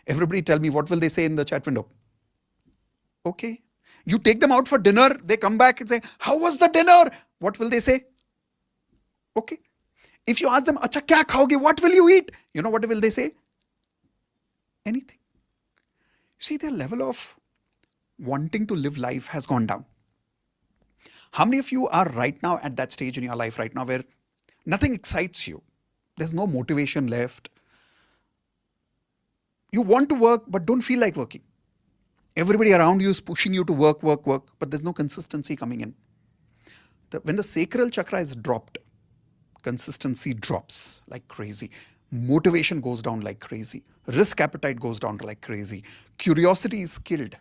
Everybody tell me, what will they say in the chat window? Okay. You take them out for dinner, they come back and say, how was the dinner? What will they say? Okay. If you ask them, acha kya khaoge? What will you eat? You know what will they say? Anything. See, their level of wanting to live life has gone down. How many of you are right now at that stage in your life right now where nothing excites you? There's no motivation left. You want to work but don't feel like working. Everybody around you is pushing you to work, but there's no consistency coming in. When the sacral chakra is dropped, consistency drops like crazy. Motivation goes down like crazy. Risk appetite goes down like crazy. Curiosity is killed.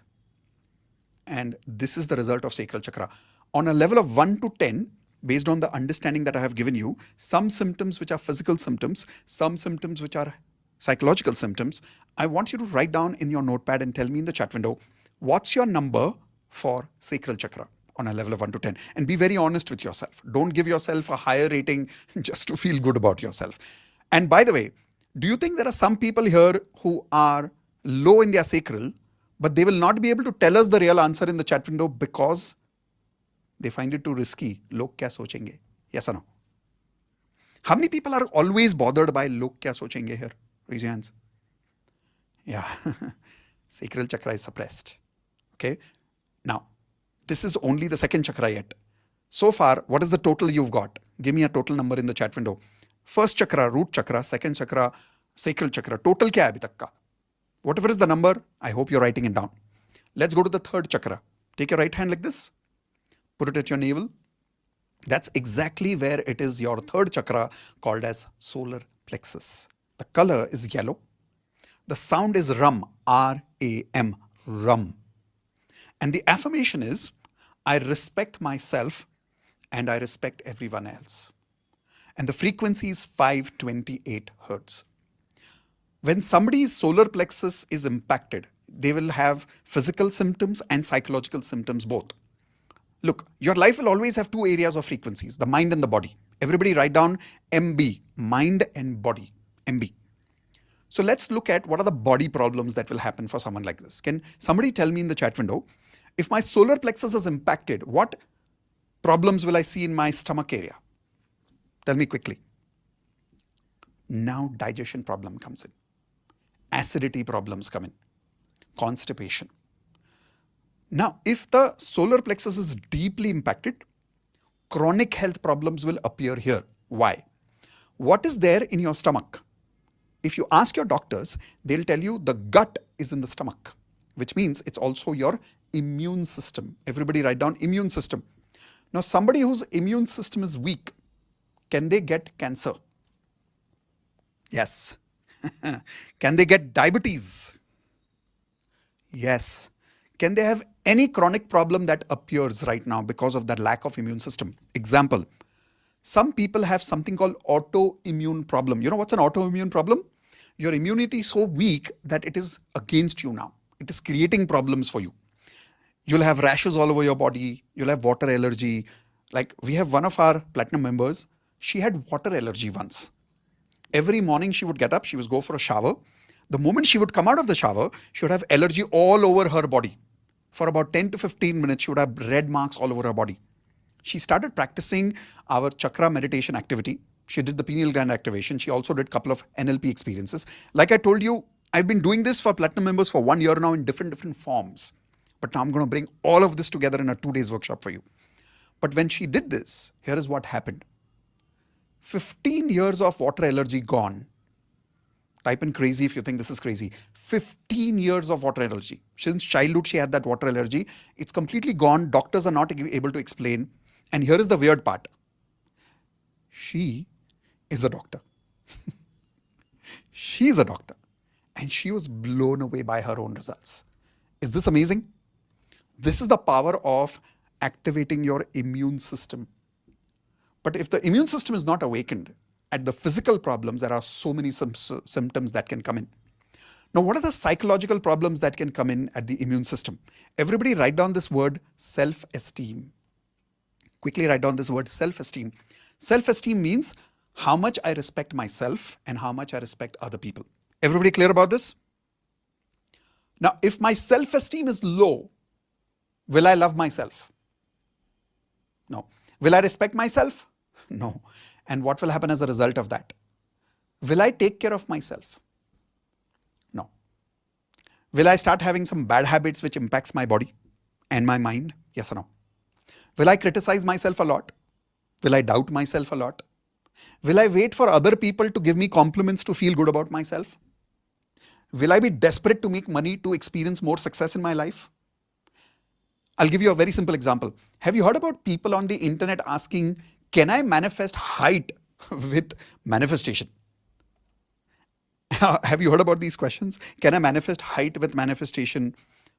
And this is the result of sacral chakra. On a level of 1 to 10, based on the understanding that I have given you, some symptoms which are physical symptoms, some symptoms which are psychological symptoms, I want you to write down in your notepad and tell me in the chat window, what's your number for sacral chakra on a level of 1 to 10? And be very honest with yourself. Don't give yourself a higher rating just to feel good about yourself. And by the way, do you think there are some people here who are low in their sacral, but they will not be able to tell us the real answer in the chat window because they find it too risky? Log kya sochenge? Yes or no? How many people are always bothered by log kya sochenge here? Raise your hands. Yeah. Sacral chakra is suppressed. Okay. Now, this is only the second chakra yet. So far, what is the total you've got? Give me a total number in the chat window. First chakra, root chakra, second chakra, sacral chakra. Total kya hai abhi tak ka? Whatever is the number, I hope you're writing it down. Let's go to the third chakra. Take your right hand like this. Put it at your navel. That's exactly where it is your third chakra called as solar plexus. The color is yellow. The sound is rum, R-A-M, rum. And the affirmation is, I respect myself and I respect everyone else. And the frequency is 528 hertz. When somebody's solar plexus is impacted, they will have physical symptoms and psychological symptoms both. Look, your life will always have two areas of frequencies, the mind and the body. Everybody write down MB, mind and body, MB. So let's look at what are the body problems that will happen for someone like this. Can somebody tell me in the chat window, if my solar plexus is impacted, what problems will I see in my stomach area? Tell me quickly. Now digestion problem comes in. Acidity problems come in. Constipation. Now, if the solar plexus is deeply impacted, chronic health problems will appear here. Why? What is there in your stomach? If you ask your doctors, they'll tell you the gut is in the stomach, which means it's also your immune system. Everybody write down immune system. Now, somebody whose immune system is weak, can they get cancer? Yes. Can they get diabetes? Yes. Can they have any chronic problem that appears right now because of that lack of immune system? Example, some people have something called autoimmune problem. You know what's an autoimmune problem? Your immunity is so weak that it is against you now. It is creating problems for you. You'll have rashes all over your body. You'll have water allergy. Like we have one of our platinum members, she had water allergy once. Every morning she would get up, she would go for a shower. The moment she would come out of the shower, she would have allergy all over her body. For about 10 to 15 minutes, she would have red marks all over her body. She started practicing our chakra meditation activity. She did the pineal gland activation. She also did a couple of NLP experiences. Like I told you, I've been doing this for platinum members for 1 year now in different forms. But now I'm going to bring all of this together in a 2 days workshop for you. But when she did this, here is what happened. 15 years of water allergy gone. Type in crazy if you think this is crazy. 15 years of water allergy. Since childhood she had that water allergy. It's completely gone. Doctors are not able to explain. And here is the weird part. She is a doctor. She is a doctor. And she was blown away by her own results. Is this amazing? This is the power of activating your immune system. But if the immune system is not awakened, at the physical problems, there are so many symptoms that can come in. Now, what are the psychological problems that can come in at the immune system? Everybody write down this word self-esteem. Quickly write down this word self-esteem. Self-esteem means how much I respect myself and how much I respect other people. Everybody clear about this? Now, if my self-esteem is low, will I love myself? No. Will I respect myself? No. And what will happen as a result of that? Will I take care of myself? No. Will I start having some bad habits which impacts my body and my mind? Yes or no? Will I criticize myself a lot? Will I doubt myself a lot? Will I wait for other people to give me compliments to feel good about myself? Will I be desperate to make money to experience more success in my life? I'll give you a very simple example. Have you heard about people on the internet asking, can I manifest height with manifestation? Have you heard about these questions? Can I manifest height with manifestation?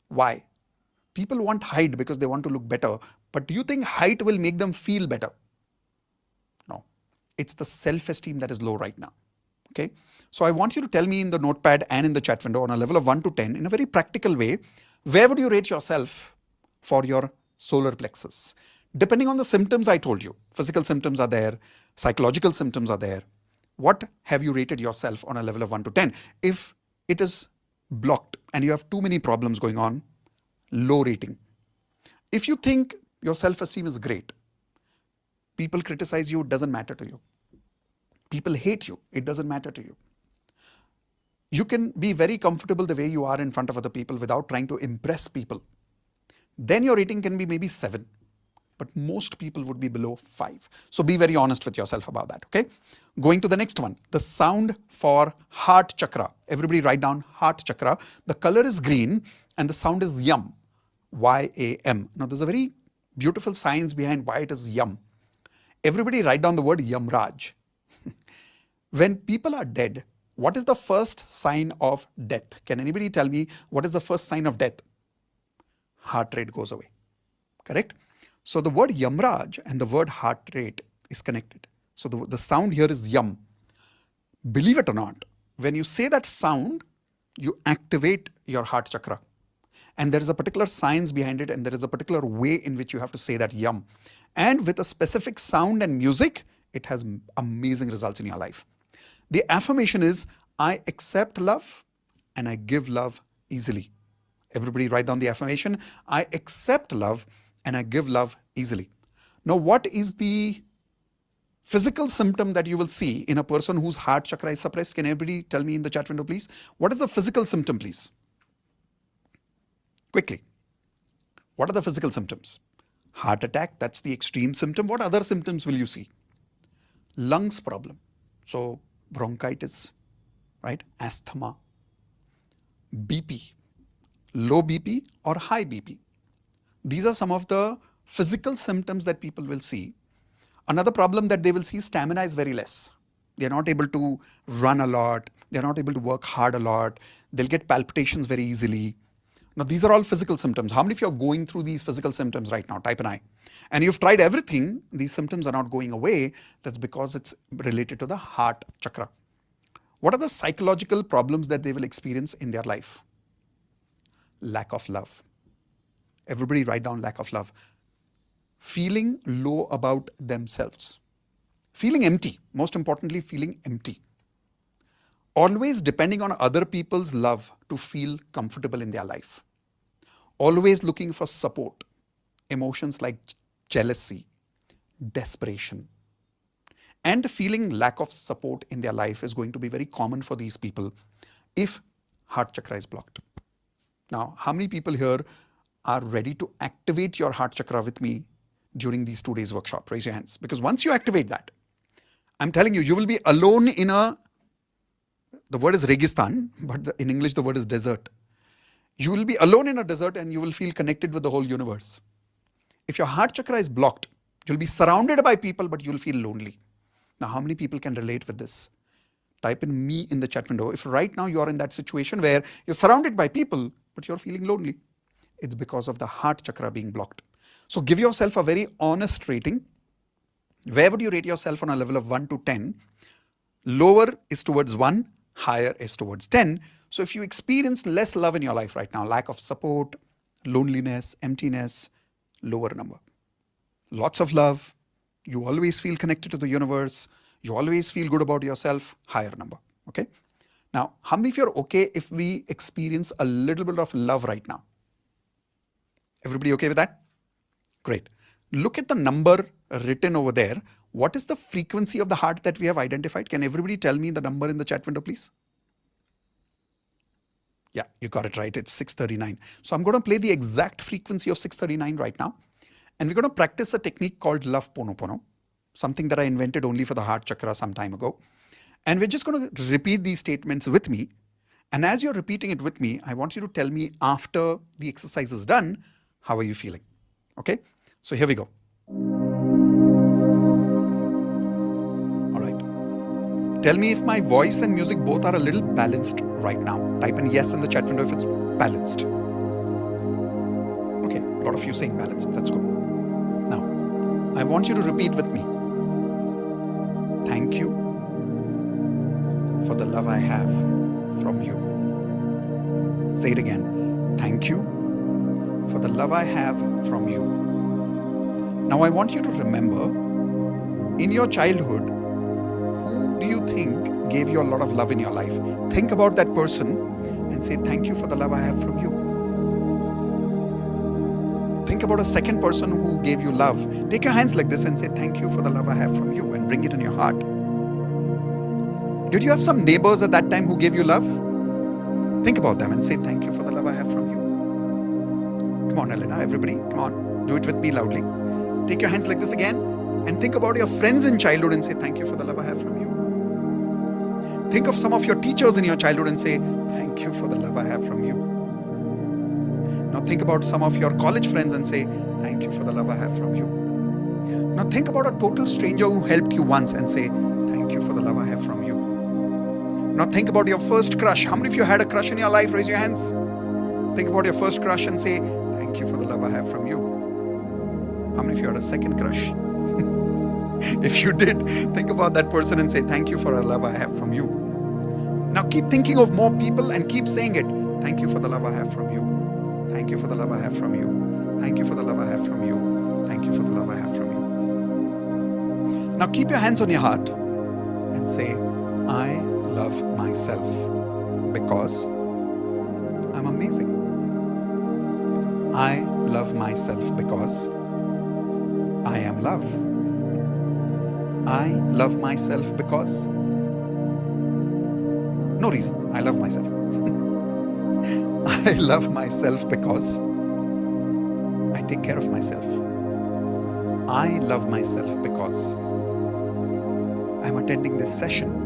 Why? People want height because they want to look better. But do you think height will make them feel better? No. It's the self-esteem that is low right now. Okay. So I want you to tell me in the notepad and in the chat window on a level of 1 to 10 in a very practical way, where would you rate yourself for your solar plexus? Depending on the symptoms I told you, physical symptoms are there, psychological symptoms are there. What have you rated yourself on a level of 1 to 10? If it is blocked and you have too many problems going on, low rating. If you think your self-esteem is great, people criticize you, it doesn't matter to you. People hate you, it doesn't matter to you. You can be very comfortable the way you are in front of other people without trying to impress people. Then your rating can be maybe 7. But most people would be below 5. So be very honest with yourself about that, okay? Going to the next one, the sound for heart chakra. Everybody write down heart chakra. The color is green and the sound is yum, Y-A-M. Now there's a very beautiful science behind why it is yum. Everybody write down the word Yamraj. When people are dead, what is the first sign of death? Can anybody tell me what is the first sign of death? Heart rate goes away, correct? So the word Yamraj and the word heart rate is connected. So the sound here is yum. Believe it or not, when you say that sound, you activate your heart chakra. And there is a particular science behind it, and there is a particular way in which you have to say that yum. And with a specific sound and music, it has amazing results in your life. The affirmation is, I accept love and I give love easily. Everybody write down the affirmation. I accept love and I give love easily. Now, what is the physical symptom that you will see in a person whose heart chakra is suppressed? Can everybody tell me in the chat window, please? What is the physical symptom, please? Quickly. What are the physical symptoms? Heart attack, that's the extreme symptom. What other symptoms will you see? Lungs problem. So bronchitis, right? Asthma, BP, low BP or high BP. These are some of the physical symptoms that people will see. Another problem that they will see, stamina is very less. They're not able to run a lot. They're not able to work hard a lot. They'll get palpitations very easily. Now, these are all physical symptoms. How many of you are going through these physical symptoms right now? Type an I. And you've tried everything. These symptoms are not going away. That's because it's related to the heart chakra. What are the psychological problems that they will experience in their life? Lack of love. Everybody write down lack of love. Feeling low about themselves. Feeling empty. Most importantly, feeling empty. Always depending on other people's love to feel comfortable in their life. Always looking for support. Emotions like jealousy, desperation, and feeling lack of support in their life is going to be very common for these people if heart chakra is blocked. Now, how many people here are ready to activate your heart chakra with me during these 2 days workshop? Raise your hands. Because once you activate that, I'm telling you, you will be alone in the word is Registan, but in English the word is desert. You will be alone in a desert and you will feel connected with the whole universe. If your heart chakra is blocked, you'll be surrounded by people, but you'll feel lonely. Now, how many people can relate with this? Type in me in the chat window. If right now you're in that situation where you're surrounded by people, but you're feeling lonely, it's because of the heart chakra being blocked. So give yourself a very honest rating. Where would you rate yourself on a level of 1 to 10? Lower is towards 1, higher is towards 10. So if you experience less love in your life right now, lack of support, loneliness, emptiness, lower number. Lots of love, you always feel connected to the universe, you always feel good about yourself, higher number. Okay. Now, how many of you are okay if we experience a little bit of love right now? Everybody okay with that? Great. Look at the number written over there. What is the frequency of the heart that we have identified? Can everybody tell me the number in the chat window, please? Yeah, you got it right. It's 639. So I'm going to play the exact frequency of 639 right now. And we're going to practice a technique called Love Ponopono, something that I invented only for the heart chakra some time ago. And we're just going to repeat these statements with me. And as you're repeating it with me, I want you to tell me after the exercise is done, how are you feeling? Okay, so here we go. All right. Tell me if my voice and music both are a little balanced right now. Type in yes in the chat window if it's balanced. Okay, a lot of you saying balanced. That's good. Now, I want you to repeat with me. Thank you for the love I have from you. Say it again. Thank you for the love I have from you. Now I want you to remember, in your childhood, who do you think gave you a lot of love in your life? Think about that person and say, thank you for the love I have from you. Think about a second person who gave you love. Take your hands like this and say, thank you for the love I have from you, and bring it in your heart. Did you have some neighbors at that time who gave you love? Think about them and say, thank you for the love I have from you. Come on, Elena, everybody, come on. Do it with me loudly. Take your hands like this again and think about your friends in childhood and say, thank you for the love I have from you. Think of some of your teachers in your childhood and say, thank you for the love I have from you. Now think about some of your college friends and say, thank you for the love I have from you. Now think about a total stranger who helped you once and say, thank you for the love I have from you. Now think about your first crush. How many of you had a crush in your life? Raise your hands. Think about your first crush and say, thank you for the love I have from you. How many of you had a second crush? If you did, think about that person and say, thank you for the love I have from you. Now keep thinking of more people and keep saying it. Thank you for the love I have from you. Thank you for the love I have from you. Thank you for the love I have from you. Thank you for the love I have from you. Now keep your hands on your heart and say, I love myself because I'm amazing. I love myself because I am love. I love myself because no reason. I love myself. I love myself because I take care of myself. I love myself because I'm attending this session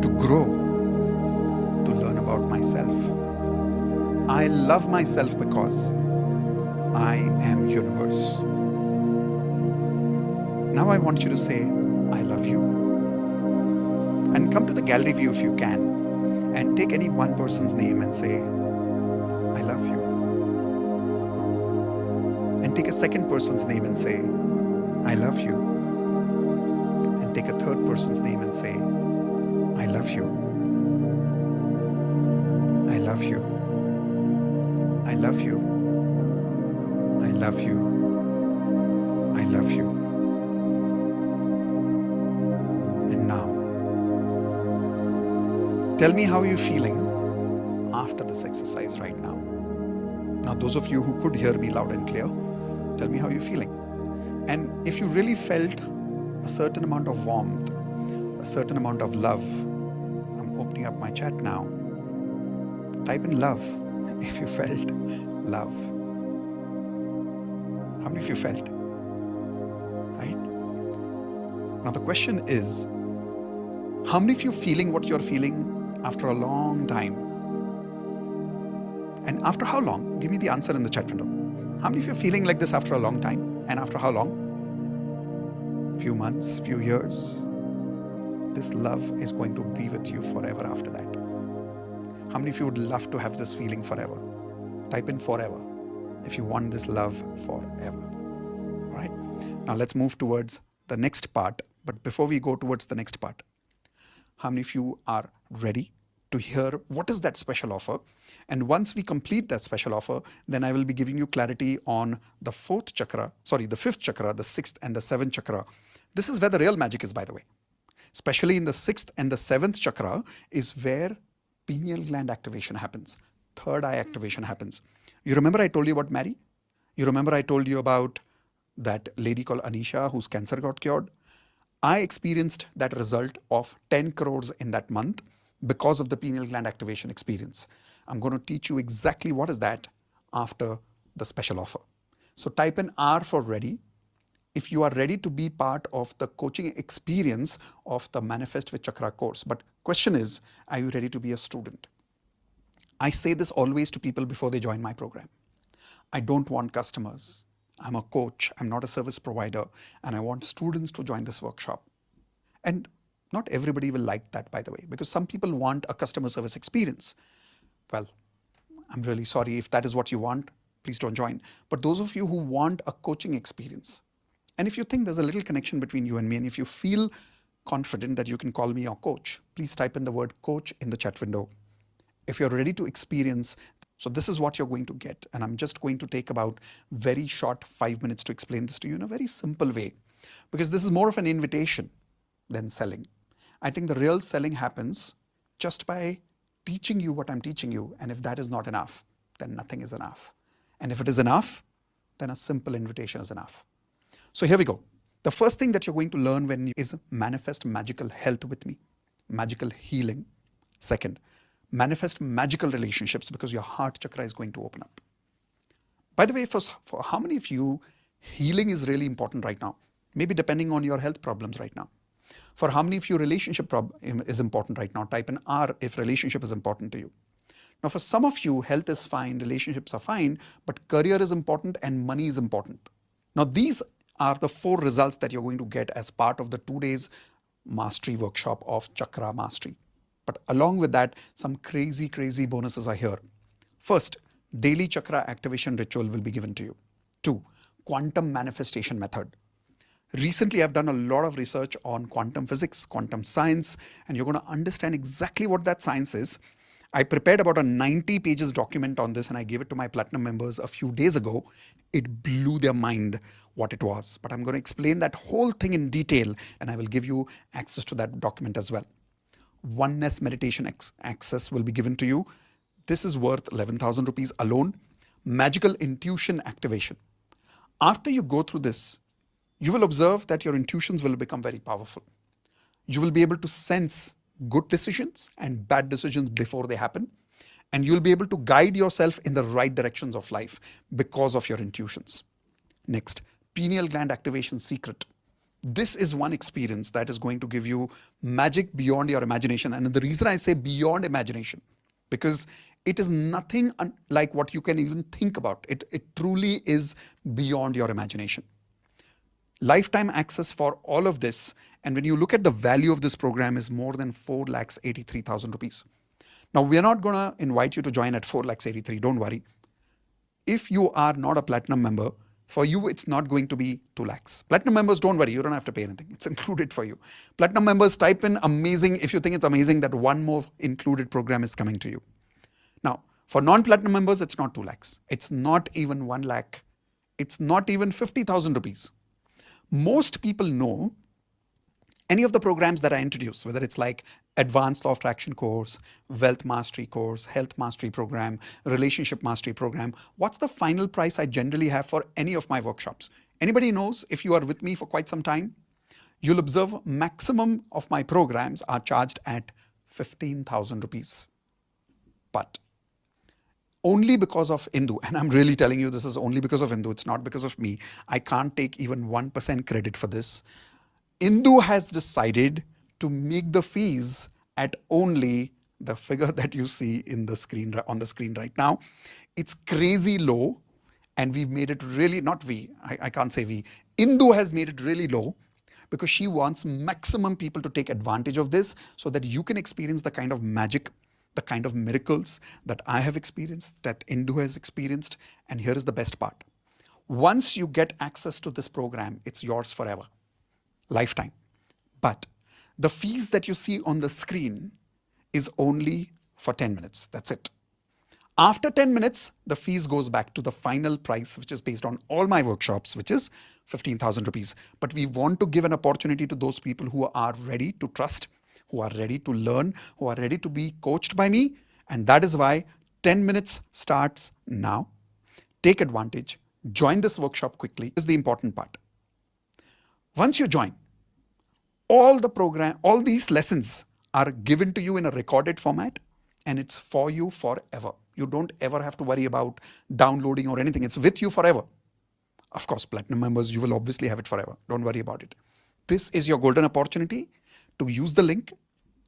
to grow, to learn about myself. I love myself because I am universe. Now I want you to say, I love you. And come to the gallery view if you can, and take any one person's name and say, I love you. And take a second person's name and say, I love you. And take a third person's name and say, I love you. I love you. I love you. I love you. I love you. And now, tell me how you're feeling after this exercise right now. Now, those of you who could hear me loud and clear, tell me how you're feeling. And if you really felt a certain amount of warmth, a certain amount of love, I'm opening up my chat now. Type in love if you felt love. How many of you felt? Right? Now the question is, how many of you feeling what you're feeling after a long time? And after how long? Give me the answer in the chat window. How many of you feeling like this after a long time? And after how long? Few months, few years. This love is going to be with you forever after that. How many of you would love to have this feeling forever? Type in forever if you want this love forever. All right. Now let's move towards the next part. But before we go towards the next part, how many of you are ready to hear what is that special offer? And once we complete that special offer, then I will be giving you clarity on the the fifth chakra, the sixth and the seventh chakra. This is where the real magic is, by the way. Especially in the sixth and the seventh chakra is where pineal gland activation happens. Third eye activation happens. You remember I told you about Mary? You remember I told you about that lady called Anisha whose cancer got cured? I experienced that result of 10 crores in that month because of the pineal gland activation experience. I'm going to teach you exactly what is that after the special offer. So type in R for ready if you are ready to be part of the coaching experience of the Manifest with Chakra course. But question is, are you ready to be a student? I say this always to people before they join my program. I don't want customers. I'm a coach. I'm not a service provider. And I want students to join this workshop. And not everybody will like that, by the way, because some people want a customer service experience. Well, I'm really sorry if that is what you want. Please don't join. But those of you who want a coaching experience, and if you think there's a little connection between you and me, and if you feel confident that you can call me your coach, please type in the word coach in the chat window. If you're ready to experience, so this is what you're going to get. And I'm just going to take about very short 5 minutes to explain this to you in a very simple way, because this is more of an invitation than selling. I think the real selling happens just by teaching you what I'm teaching you. And if that is not enough, then nothing is enough. And if it is enough, then a simple invitation is enough. So here we go. The first thing that you're going to learn is manifest magical health with me, magical healing. Second, manifest magical relationships because your heart chakra is going to open up. By the way, for how many of you, healing is really important right now? Maybe depending on your health problems right now. For how many of you, relationship is important right now? Type in R if relationship is important to you. Now, for some of you, health is fine, relationships are fine, but career is important and money is important. Now, these are the 4 results that you're going to get as part of the 2 days mastery workshop of Chakra Mastery. But along with that, some crazy bonuses are here. First, daily chakra activation ritual will be given to you. 2, quantum manifestation method. Recently, I've done a lot of research on quantum physics, quantum science, and you're going to understand exactly what that science is. I prepared about a 90 pages document on this and I gave it to my platinum members a few days ago. It blew their mind what it was. But I'm going to explain that whole thing in detail and I will give you access to that document as well. oneness meditation access will be given to you. This is worth 11,000 rupees alone. Magical intuition activation. After you go through this, you will observe that your intuitions will become very powerful. You will be able to sense good decisions and bad decisions before they happen. And you'll be able to guide yourself in the right directions of life because of your intuitions. Next, pineal gland activation secret. This is one experience that is going to give you magic beyond your imagination. And the reason I say beyond imagination, because it is nothing like what you can even think about. It truly is beyond your imagination. Lifetime access for all of this. And when you look at the value of this program is more than 4,83,000 rupees. Now, we're not going to invite you to join at 4,83,000. Don't worry. If you are not a platinum member, for you, it's not going to be 2 lakhs. Platinum members, don't worry. You don't have to pay anything. It's included for you. Platinum members, type in amazing if you think it's amazing that one more included program is coming to you. Now, for non-platinum members, it's not 2 lakhs. It's not even 1 lakh. It's not even 50,000 rupees. Most people know any of the programs that I introduce, whether it's like Advanced Law of Attraction course, Wealth Mastery course, Health Mastery program, Relationship Mastery program, what's the final price I generally have for any of my workshops? Anybody knows? If you are with me for quite some time, you'll observe maximum of my programs are charged at 15,000 rupees. But only because of Indu, and I'm really telling you this is only because of Indu, it's not because of me. I can't take even 1% credit for this. Indu has decided to make the fees at only the figure that you see in the screen on the screen right now. It's crazy low, and we've made it really, not we, I can't say we. Indu has made it really low because she wants maximum people to take advantage of this so that you can experience the kind of magic, the kind of miracles that I have experienced, that Indu has experienced. And here is the best part. Once you get access to this program, it's yours forever. Lifetime. But the fees that you see on the screen is only for 10 minutes. That's it. After 10 minutes, the fees goes back to the final price, which is based on all my workshops, which is 15,000 rupees. But we want to give an opportunity to those people who are ready to trust, who are ready to learn, who are ready to be coached by me. And that is why 10 minutes starts now. Take advantage. Join this workshop quickly. This is the important part. Once you join, all these lessons are given to you in a recorded format, and it's for you forever. You don't ever have to worry about downloading or anything. It's with you forever. Of course, platinum members, you will obviously have it forever. Don't worry about it. This is your golden opportunity to use the link.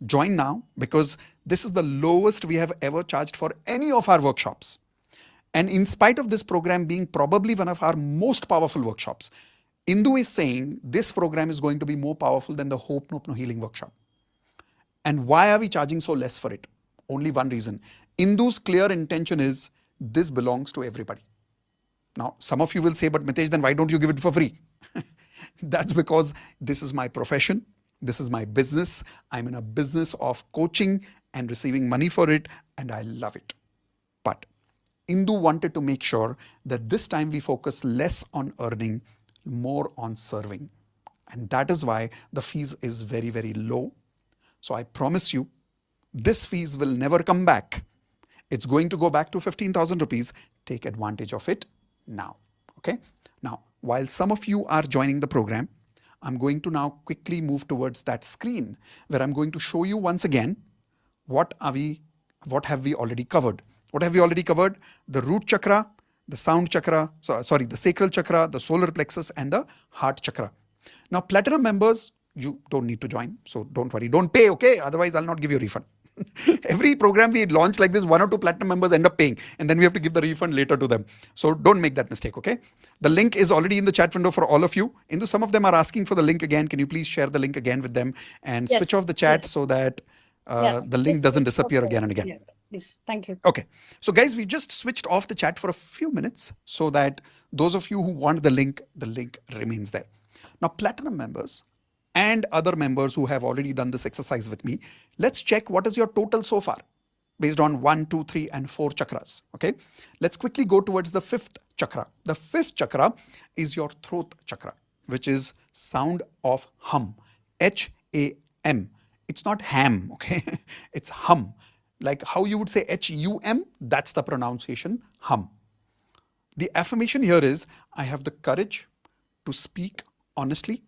Join now, because this is the lowest we have ever charged for any of our workshops. And in spite of this program being probably one of our most powerful workshops, Indu is saying this program is going to be more powerful than the Hope No Healing workshop. And why are we charging so less for it? Only one reason. Indu's clear intention is this belongs to everybody. Now, some of you will say, but Mitesh, then why don't you give it for free? That's because this is my profession. This is my business. I'm in a business of coaching and receiving money for it, and I love it. But Indu wanted to make sure that this time we focus less on earning, more on serving. And that is why the fees is very, very low. So I promise you, this fees will never come back. It's going to go back to 15,000 rupees. Take advantage of it now. Okay. Now, while some of you are joining the program, I'm going to now quickly move towards that screen where I'm going to show you once again what have we already covered. What have we already covered? The root chakra, the sound chakra, the sacral chakra, the solar plexus, and the heart chakra. Now, platinum members, you don't need to join, so don't worry. Don't pay, okay? Otherwise, I'll not give you a refund. Every program we launch like this, 1 or 2 platinum members end up paying, and then we have to give the refund later to them. So don't make that mistake, okay? The link is already in the chat window for all of you. Some of them are asking for the link again. Can you please share the link again with them and switch off the chat so that the link doesn't disappear again and again? Please, thank you. Okay. So guys, we just switched off the chat for a few minutes so that those of you who want the link remains there. Now, platinum members and other members who have already done this exercise with me, let's check what is your total so far based on 1, 2, 3, and 4 chakras. Okay. Let's quickly go towards the 5th chakra. The 5th chakra is your throat chakra, which is sound of hum, H-A-M. It's not ham, okay? It's hum. Like how you would say H-U-M, that's the pronunciation, hum. The affirmation here is, I have the courage to speak honestly,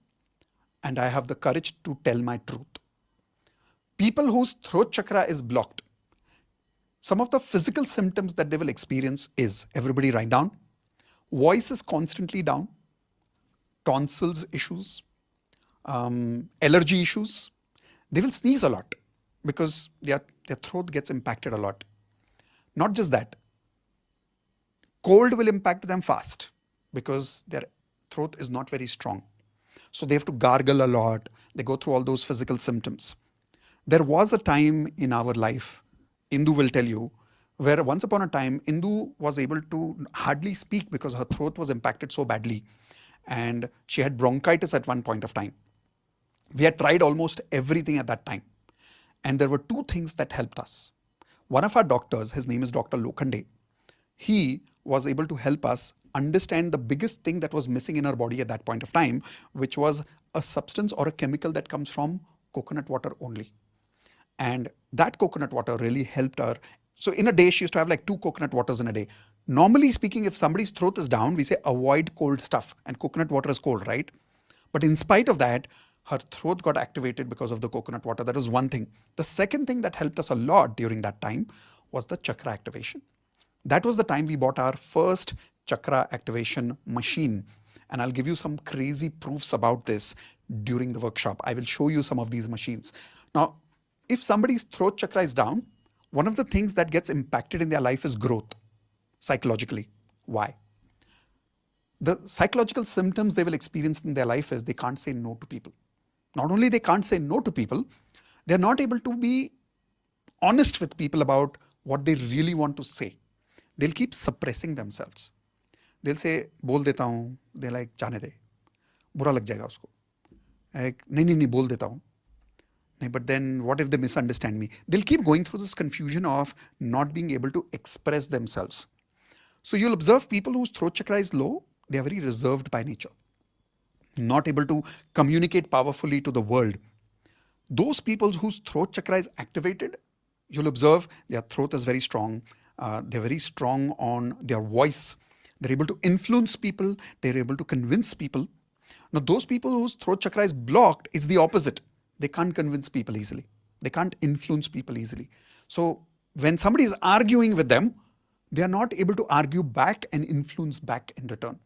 and I have the courage to tell my truth. People whose throat chakra is blocked, some of the physical symptoms that they will experience is, everybody write down, voice is constantly down, tonsils issues, allergy issues. They will sneeze a lot because their throat gets impacted a lot. Not just that, cold will impact them fast because their throat is not very strong. So they have to gargle a lot. They go through all those physical symptoms. There was a time in our life, Indu will tell you, where once upon a time, Indu was able to hardly speak because her throat was impacted so badly. And she had bronchitis at one point of time. We had tried almost everything at that time. And there were two things that helped us. One of our doctors, his name is Dr. Lokhande, he was able to help us understand the biggest thing that was missing in our body at that point of time, which was a substance or a chemical that comes from coconut water only. And that coconut water really helped her. So in a day, she used to have like 2 coconut waters in a day. Normally speaking, if somebody's throat is down, we say avoid cold stuff, and coconut water is cold, right? But in spite of that, her throat got activated because of the coconut water. That was one thing. The second thing that helped us a lot during that time was the chakra activation. That was the time we bought our first chakra activation machine. And I'll give you some crazy proofs about this during the workshop. I will show you some of these machines. Now, if somebody's throat chakra is down, one of the things that gets impacted in their life is growth, psychologically. Why? The psychological symptoms they will experience in their life is they can't say no to people. Not only they can't say no to people, they're not able to be honest with people about what they really want to say. They'll keep suppressing themselves. They'll say, बोल देता हूँ. They're like, जाने दे. बुरा लग जाएगा उसको. नहीं, बोल देता हूँ. But then what if they misunderstand me? They'll keep going through this confusion of not being able to express themselves. So you'll observe people whose throat chakra is low, they are very reserved by nature, not able to communicate powerfully to the world. Those people whose throat chakra is activated, you'll observe their throat is very strong. They're very strong on their voice. They're able to influence people. They're able to convince people. Now, those people whose throat chakra is blocked, it's the opposite. They can't convince people easily. They can't influence people easily. So when somebody is arguing with them, they are not able to argue back and influence back in return.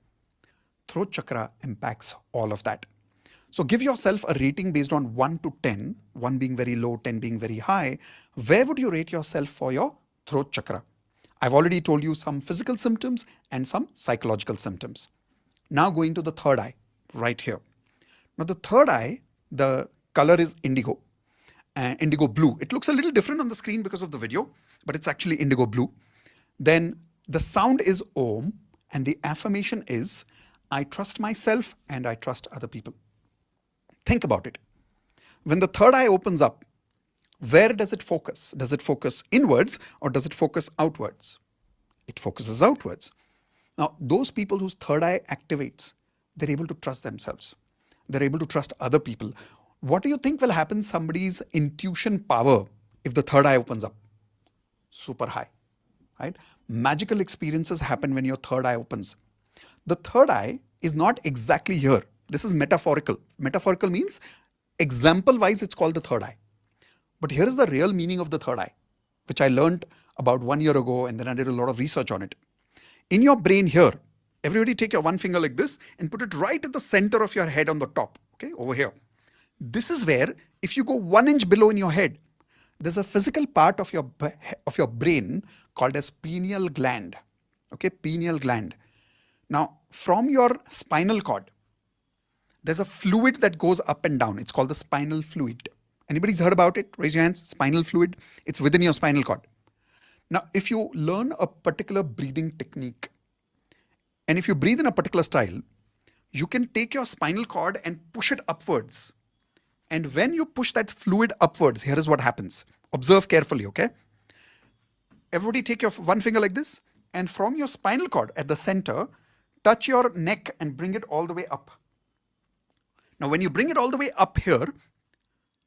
Throat chakra impacts all of that. So give yourself a rating based on 1 to 10, 1 being very low, 10 being very high. Where would you rate yourself for your throat chakra? I've already told you some physical symptoms and some psychological symptoms. Now going to the third eye, right here. Now the third eye, the color is indigo, indigo blue. It looks a little different on the screen because of the video, but it's actually indigo blue. Then the sound is Om, and the affirmation is, I trust myself and I trust other people. Think about it. When the third eye opens up, where does it focus? Does it focus inwards or does it focus outwards? It focuses outwards. Now, those people whose third eye activates, they're able to trust themselves. They're able to trust other people. What do you think will happen somebody's intuition power if the third eye opens up? Super high, right? Magical experiences happen when your third eye opens. The third eye is not exactly here. This is metaphorical. Metaphorical means example-wise it's called the third eye. But here is the real meaning of the third eye, which I learned about 1 year ago, and then I did a lot of research on it. In your brain here, everybody take your one finger like this and put it right at the center of your head on the top, okay, over here. This is where, if you go 1 inch below in your head, there's a physical part of your brain called as pineal gland, okay, pineal gland. Now, from your spinal cord, there's a fluid that goes up and down. It's called the spinal fluid. Anybody's heard about it? Raise your hands. Spinal fluid. It's within your spinal cord. Now, if you learn a particular breathing technique, and if you breathe in a particular style, you can take your spinal cord and push it upwards. And when you push that fluid upwards, here is what happens. Observe carefully, okay? Everybody take your one finger like this, and from your spinal cord at the center, touch your neck and bring it all the way up. Now, when you bring it all the way up here,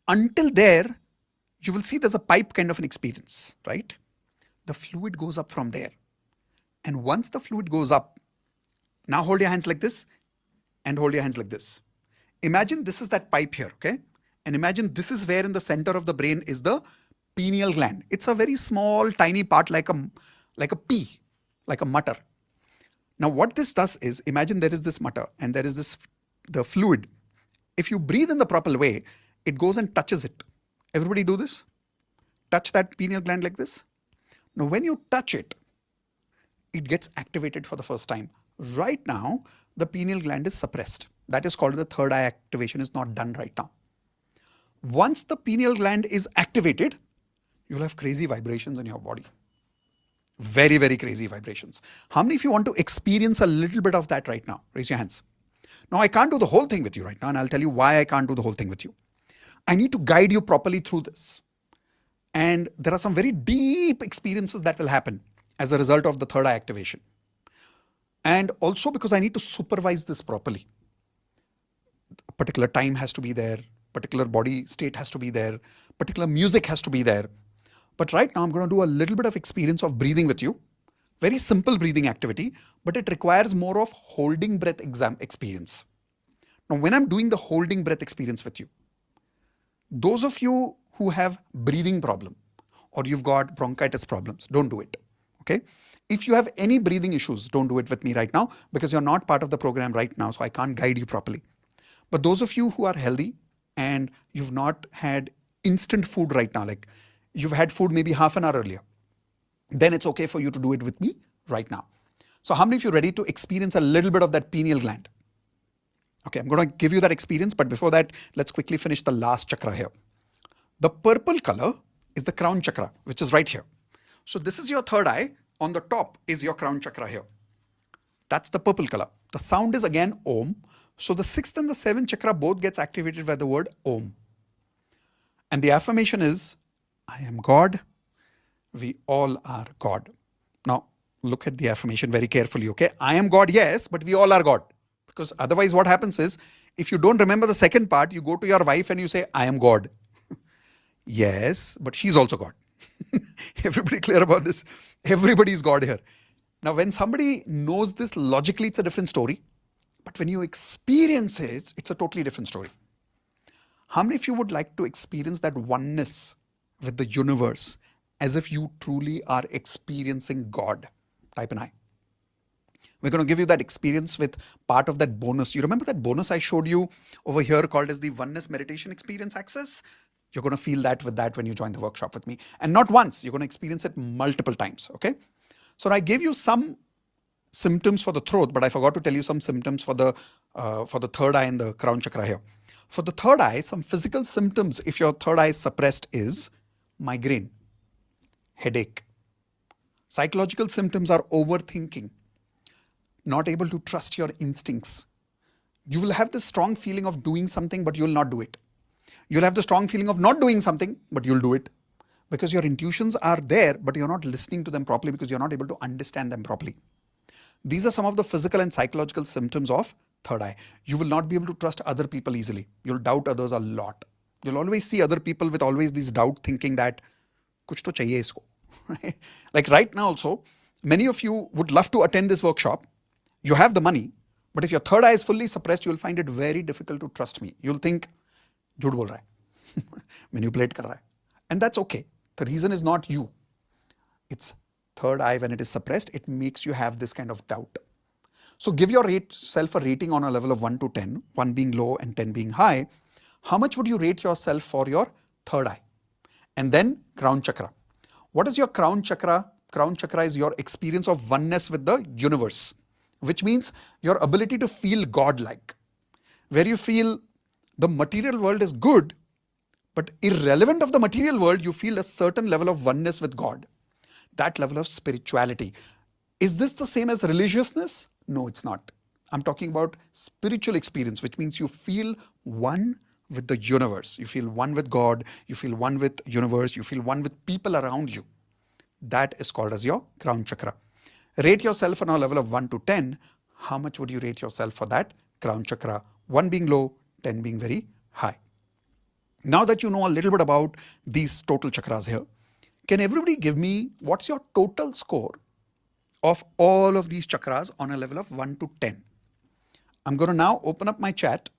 Until there, you will see there's a pipe kind of an experience, right? The fluid goes up from there. And once the fluid goes up, now hold your hands like this and hold your hands like this. Imagine this is that pipe here, okay? And imagine this is where in the center of the brain is the pineal gland. It's a very small, tiny part like a pea, like a mutter. Now what this does is, imagine there is this mutter and there is the fluid. If you breathe in the proper way, it goes and touches it. Everybody do this? Touch that pineal gland like this. Now when you touch it, it gets activated for the first time. Right now, the pineal gland is suppressed. That is called the third eye activation is not done right now. Once the pineal gland is activated, you'll have crazy vibrations in your body. Very, very crazy vibrations. How many of you want to experience a little bit of that right now? Raise your hands. Now, I can't do the whole thing with you right now, and I'll tell you why I can't do the whole thing with you. I need to guide you properly through this. And there are some very deep experiences that will happen as a result of the third eye activation. And also because I need to supervise this properly. A particular time has to be there, particular body state has to be there, particular music has to be there. But right now I'm going to do a little bit of experience of breathing with you. Very simple breathing activity, but it requires more of holding breath experience. Now when I'm doing the holding breath experience with you, those of you who have breathing problem or you've got bronchitis problems, don't do it. Okay? If you have any breathing issues, don't do it with me right now because you're not part of the program right now, so I can't guide you properly. But those of you who are healthy and you've not had instant food right now, like you've had food maybe half an hour earlier, then it's okay for you to do it with me right now. So how many of you are ready to experience a little bit of that pineal gland? Okay, I'm going to give you that experience, but before that, let's quickly finish the last chakra here. The purple color is the crown chakra, which is right here. So this is your third eye. On the top is your crown chakra here. That's the purple color. The sound is again Om. So the sixth and the seventh chakra both gets activated by the word Om. And the affirmation is, I am God. We all are God. Now, look at the affirmation very carefully, okay? I am God, yes, but we all are God. Because otherwise what happens is, if you don't remember the second part, you go to your wife and you say, I am God. Yes, but she's also God. Everybody clear about this? Everybody is God here. Now, when somebody knows this logically, it's a different story. But when you experience it, it's a totally different story. How many of you would like to experience that oneness with the universe as if you truly are experiencing God? Type an I. We're going to give you that experience with part of that bonus. You remember that bonus I showed you over here called as the Oneness Meditation Experience Access? You're going to feel that with that when you join the workshop with me. And not once, you're going to experience it multiple times, okay? So I gave you some symptoms for the throat, but I forgot to tell you some symptoms for the third eye and the crown chakra here. For the third eye, some physical symptoms, if your third eye is suppressed, is migraine, headache. Psychological symptoms are overthinking, not able to trust your instincts. You will have this strong feeling of doing something, but you will not do it. You'll have the strong feeling of not doing something, but you'll do it. Because your intuitions are there, but you're not listening to them properly because you're not able to understand them properly. These are some of the physical and psychological symptoms of third eye. You will not be able to trust other people easily. You'll doubt others a lot. You'll always see other people with always these doubt thinking that kuch to chahiye isko. Right? Like right now also, many of you would love to attend this workshop. You have the money, but if your third eye is fully suppressed, you'll find it very difficult to trust me. You'll think, झूठ बोल रहा है, manipulate कर रहा है. And that's okay. The reason is not you. It's third eye when it is suppressed, it makes you have this kind of doubt. So give yourself a rating on a level of 1 to 10, 1 being low and 10 being high. How much would you rate yourself for your third eye? And then crown chakra. What is your crown chakra? Crown chakra is your experience of oneness with the universe, which means your ability to feel God-like, where you feel the material world is good, but irrelevant of the material world, you feel a certain level of oneness with God. That level of spirituality. Is this the same as religiousness? No, it's not. I'm talking about spiritual experience, which means you feel one with the universe. You feel one with God. You feel one with universe. You feel one with people around you. That is called as your crown chakra. Rate yourself on a level of 1 to 10. How much would you rate yourself for that crown chakra? 1 being low, 10 being very high. Now that you know a little bit about these total chakras here, can everybody give me what's your total score of all of these chakras on a level of 1 to 10? I'm going to now open up my chat.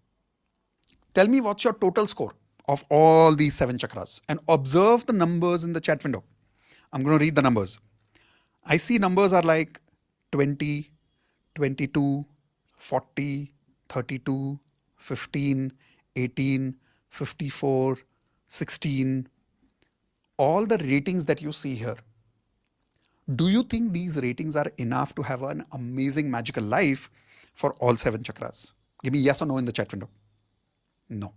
Tell me what's your total score of all these 7 chakras and observe the numbers in the chat window. I'm going to read the numbers. I see numbers are like 20, 22, 40, 32, 15, 18, 54, 16. All the ratings that you see here. Do you think these ratings are enough to have an amazing magical life for all 7 chakras? Give me yes or no in the chat window. No.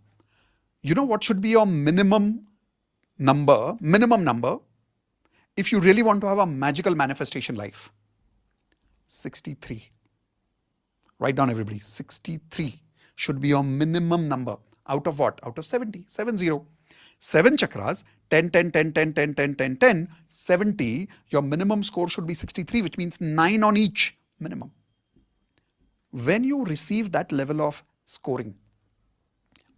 You know what should be your minimum number if you really want to have a magical manifestation life? 63. Write down everybody. 63 should be your minimum number. Out of what? Out of 70. 70. 7 chakras, 10, 10, 10, 10, 10, 10, 10, 10, 70. Your minimum score should be 63, which means 9 on each minimum. When you receive that level of scoring,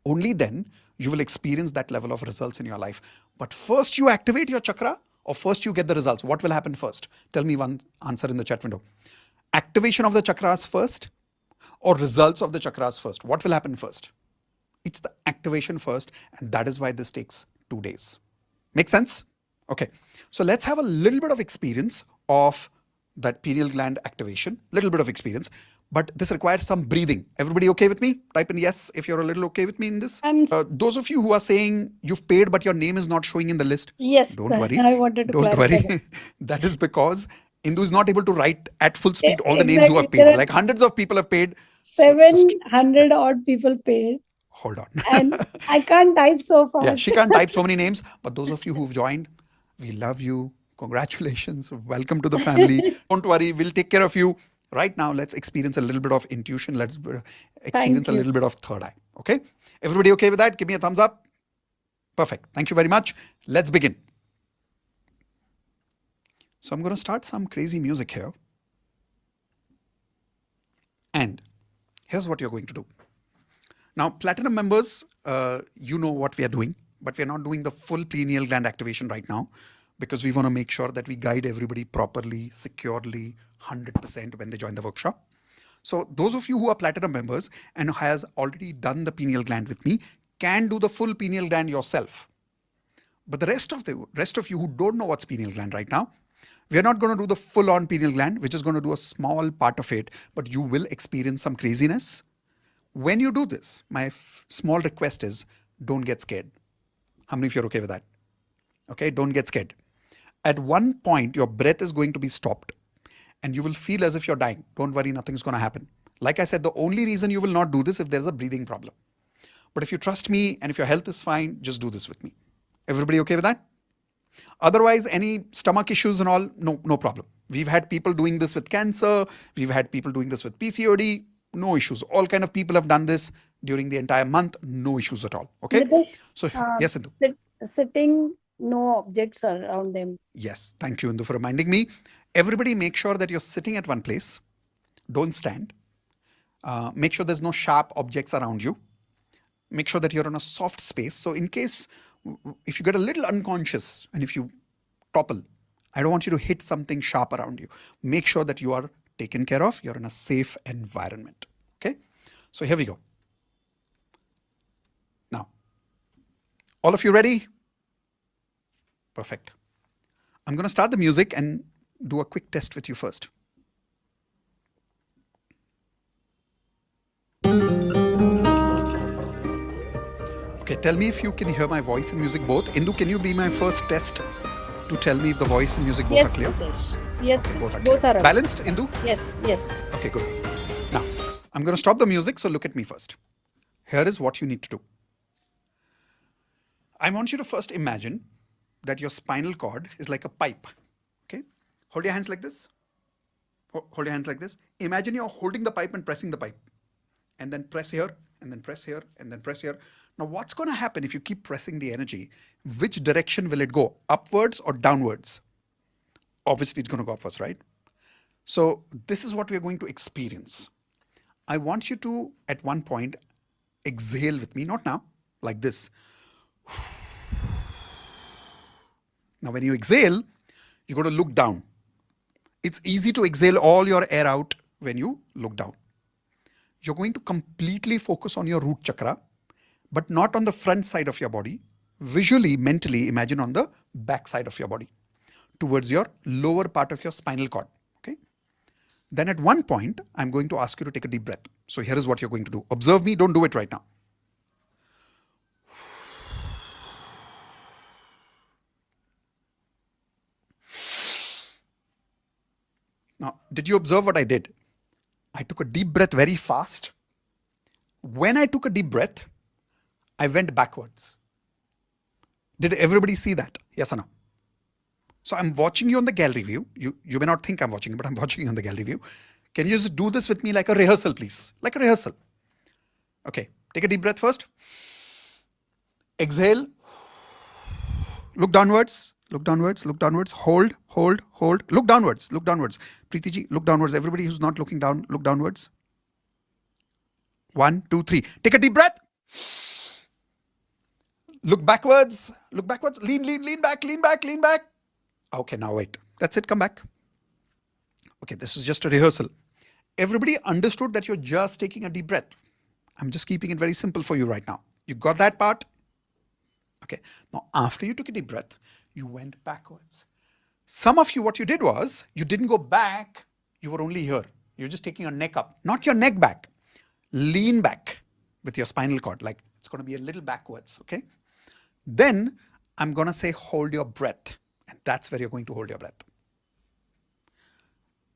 only then you will experience that level of results in your life. But first you activate your chakra or first you get the results. What will happen first? Tell me one answer in the chat window. Activation of the chakras first or results of the chakras first? What will happen first? It's the activation first, and that is why this takes 2 days. Make sense? Okay. So let's have a little bit of experience of that pineal gland activation, little bit of experience, but this requires some breathing. Everybody okay with me? Type in yes if you're a little okay with me in this. Those of you who are saying you've paid but your name is not showing in the list, Yes, don't worry. I wanted to Don't clarify worry. That is because Indu is not able to write at full speed all the names who exactly. have paid. Like hundreds of people have paid. 700 odd people paid. Hold on. And I can't type so fast. Yeah, she can't type so many names, but those of you who've joined, we love you. Congratulations. Welcome to the family. Don't worry, we'll take care of you. Right now, let's experience a little bit of intuition. Let's experience a little bit of third eye. Okay? Everybody okay with that? Give me a thumbs up. Perfect. Thank you very much. Let's begin. So I'm going to start some crazy music here. And here's what you're going to do. Now, Platinum members, you know what we are doing, but we are not doing the full pineal gland activation right now because we want to make sure that we guide everybody properly, securely, 100% when they join the workshop. So those of you who are Platinum members and has already done the pineal gland with me can do the full pineal gland yourself. But the rest of you who don't know what's pineal gland right now, we are not going to do the full-on pineal gland. We're just going to do a small part of it, but you will experience some craziness. When you do this, my small request is don't get scared. How many of you are okay with that? Okay, don't get scared. At one point, your breath is going to be stopped and you will feel as if you're dying. Don't worry, nothing's going to happen. Like I said, the only reason you will not do this if there's a breathing problem. But if you trust me and if your health is fine, just do this with me. Everybody okay with that? Otherwise, any stomach issues and all, no problem. We've had people doing this with cancer. We've had people doing this with PCOD. No issues. All kind of people have done this during the entire month. No issues at all. Okay. Mitesh, So yes, Indu. Sitting, no objects around them. Yes. Thank you, Indu, for reminding me. Everybody make sure that you're sitting at one place. Don't stand. Make sure there's no sharp objects around you. Make sure that you're in a soft space. So in case, if you get a little unconscious and if you topple, I don't want you to hit something sharp around you. Make sure that you are taken care of. You're in a safe environment. Okay. So here we go. Now, all of you ready? Perfect. I'm going to start the music and do a quick test with you first. Okay, tell me if you can hear my voice and music both. Indu, can you be my first test to tell me if the voice and music both are clear? Yes, okay, both are clear. Balanced, Indu? Yes. Okay, good. Now, I'm going to stop the music, so look at me first. Here is what you need to do. I want you to first imagine that your spinal cord is like a pipe. Okay? Hold your hands like this. Hold your hands like this. Imagine you're holding the pipe and pressing the pipe. And then press here, and then press here, and then press here. Now, what's going to happen if you keep pressing the energy? Which direction will it go? Upwards or downwards? Obviously, it's going to go upwards, right? So this is what we are going to experience. I want you to, at one point, exhale with me, not now, like this. Now, when you exhale, you're going to look down. It's easy to exhale all your air out when you look down. You're going to completely focus on your root chakra, but not on the front side of your body. Visually, mentally, imagine on the back side of your body, towards your lower part of your spinal cord. Okay. Then at one point, I'm going to ask you to take a deep breath. So here is what you're going to do. Observe me, don't do it right now. Now, did you observe what I did? I took a deep breath very fast. When I took a deep breath, I went backwards. Did everybody see that? Yes or no? So I'm watching you on the gallery view. You may not think I'm watching you, but I'm watching you on the gallery view. Can you just do this with me like a rehearsal, please? Like a rehearsal. Okay, take a deep breath first. Exhale. Look downwards. Look downwards, look downwards, hold, hold, hold. Look downwards, look downwards. Preeti ji, look downwards. Everybody who's not looking down, look downwards. 1, 2, 3. Take a deep breath. Look backwards, look backwards. Lean, lean, lean back, lean back, lean back. Okay, now wait. That's it, come back. Okay, this is just a rehearsal. Everybody understood that you're just taking a deep breath. I'm just keeping it very simple for you right now. You got that part? Okay, now after you took a deep breath, you went backwards. Some of you, what you did was, you didn't go back, you were only here. You're just taking your neck up, not your neck back. Lean back with your spinal cord, like it's going to be a little backwards, okay? Then I'm going to say, hold your breath. And that's where you're going to hold your breath.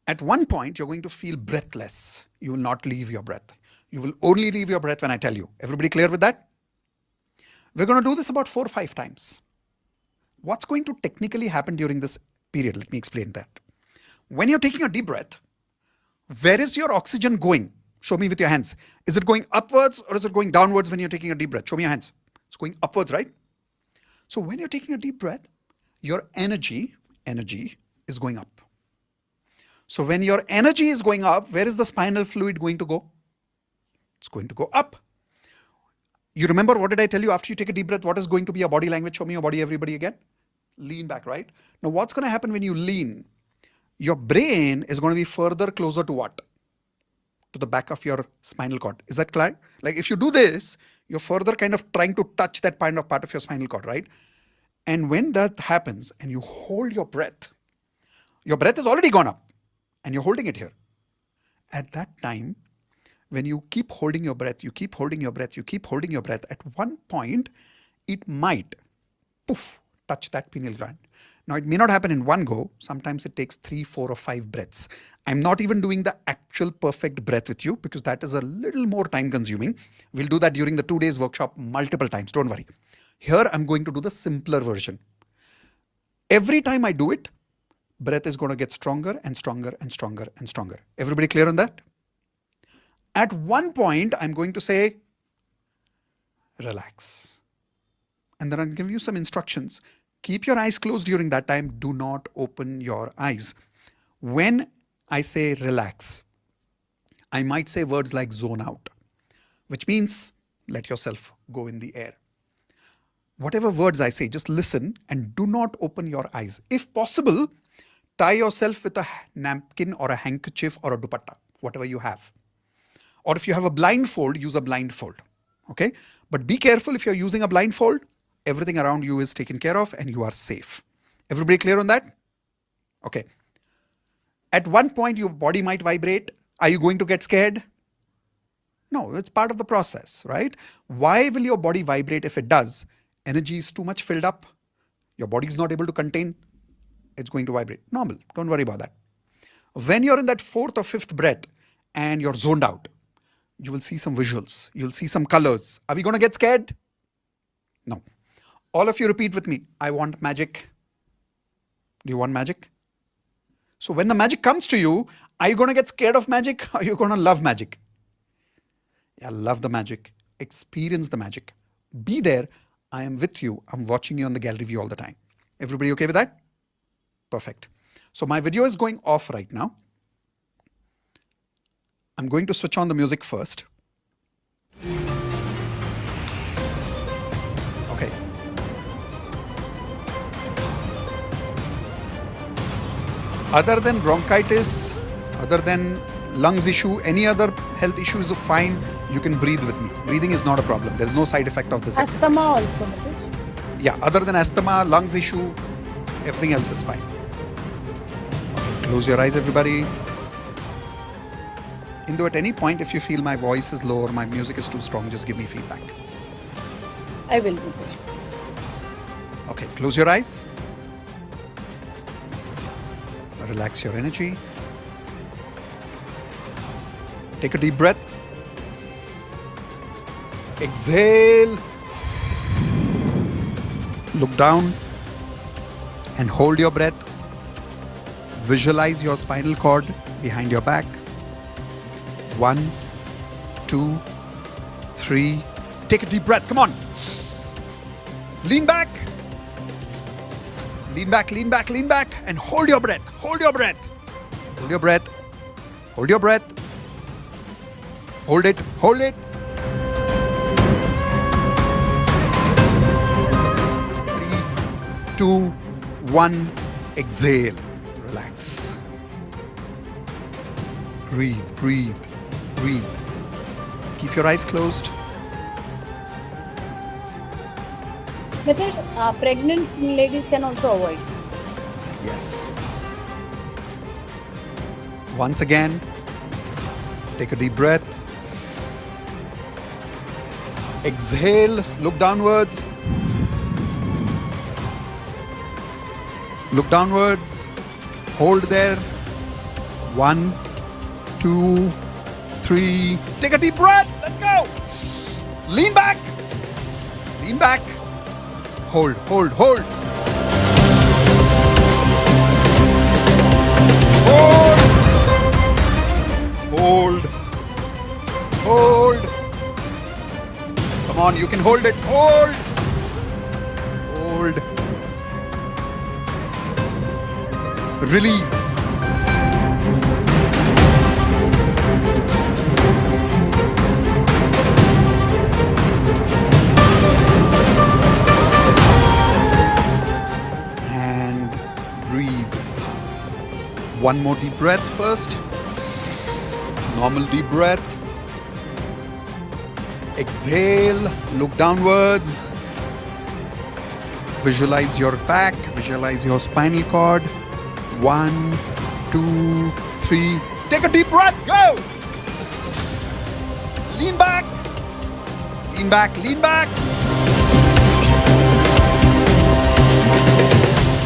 At one point, you're going to feel breathless. You will not leave your breath. You will only leave your breath when I tell you. Everybody clear with that? We're going to do this about 4 or 5 times. What's going to technically happen during this period? Let me explain that. When you're taking a deep breath, where is your oxygen going? Show me with your hands. Is it going upwards or is it going downwards when you're taking a deep breath? Show me your hands. It's going upwards, right? So when you're taking a deep breath, your energy is going up. So when your energy is going up, where is the spinal fluid going to go? It's going to go up. You remember what did I tell you after you take a deep breath? What is going to be your body language? Show me your body, everybody, again. Lean back, right? Now what's going to happen when you lean? Your brain is going to be further closer to what? To the back of your spinal cord. Is that clear? Like if you do this, you're further kind of trying to touch that part of your spinal cord, right? And when that happens and you hold your breath has already gone up and you're holding it here. At that time, when you keep holding your breath, you keep holding your breath, you keep holding your breath, at one point, it might, poof, touch that pineal gland. Now, it may not happen in one go. Sometimes it takes 3, 4, or 5 breaths. I'm not even doing the actual perfect breath with you because that is a little more time consuming. We'll do that during the 2 days workshop multiple times. Don't worry. Here, I'm going to do the simpler version. Every time I do it, breath is going to get stronger and stronger and stronger and stronger. Everybody clear on that? At one point, I'm going to say, relax. And then I'll give you some instructions. Keep your eyes closed during that time. Do not open your eyes. When I say relax, I might say words like zone out, which means let yourself go in the air. Whatever words I say, just listen and do not open your eyes. If possible, tie yourself with a napkin or a handkerchief or a dupatta, whatever you have. Or if you have a blindfold, use a blindfold. Okay? But be careful if you're using a blindfold, everything around you is taken care of and you are safe. Everybody clear on that? Okay. At one point, your body might vibrate. Are you going to get scared? No, it's part of the process, right? Why will your body vibrate if it does? Energy is too much filled up. Your body is not able to contain. It's going to vibrate. Normal. Don't worry about that. When you're in that 4th or 5th breath and you're zoned out, you will see some visuals. You'll see some colors. Are we going to get scared? No. All of you repeat with me. I want magic. Do you want magic? So when the magic comes to you, are you going to get scared of magic? Or are you going to love magic? Yeah, love the magic. Experience the magic. Be there. I am with you. I'm watching you on the gallery view all the time. Everybody okay with that? Perfect. So my video is going off right now. I'm going to switch on the music first. Okay. Other than bronchitis, other than lungs issue, any other health issues, fine, you can breathe with me. Breathing is not a problem. There's no side effect of this Asthma exercise. also, Mitesh. Yeah, other than asthma, lungs issue, everything else is fine. Okay, close your eyes, everybody. Indo, at any point, if you feel my voice is low or my music is too strong, just give me feedback. I will, Mitesh. Okay, close your eyes. Relax your energy. Take a deep breath. Exhale. Look down and hold your breath. Visualize your spinal cord behind your back. 1, 2, 3. Take a deep breath. Come on. Lean back. Lean back, lean back, lean back, and hold your breath. Hold your breath. Hold your breath. Hold your breath. Hold it. Hold it. 3, 2, 1. Exhale. Relax. Breathe, breathe, breathe. Keep your eyes closed. Mitesh, pregnant ladies can also avoid. Yes. Once again, take a deep breath. Exhale, look downwards. Look downwards. Hold there. 1, 2, 3. Take a deep breath. Let's go. Lean back. Lean back. Hold, hold, hold. Hold. Hold. Hold. Come on, you can hold it. Hold. Hold. Release. One more deep breath first. Normal deep breath. Exhale, look downwards. Visualize your back, visualize your spinal cord. 1, 2, 3. Take a deep breath, go! Lean back. Lean back, lean back.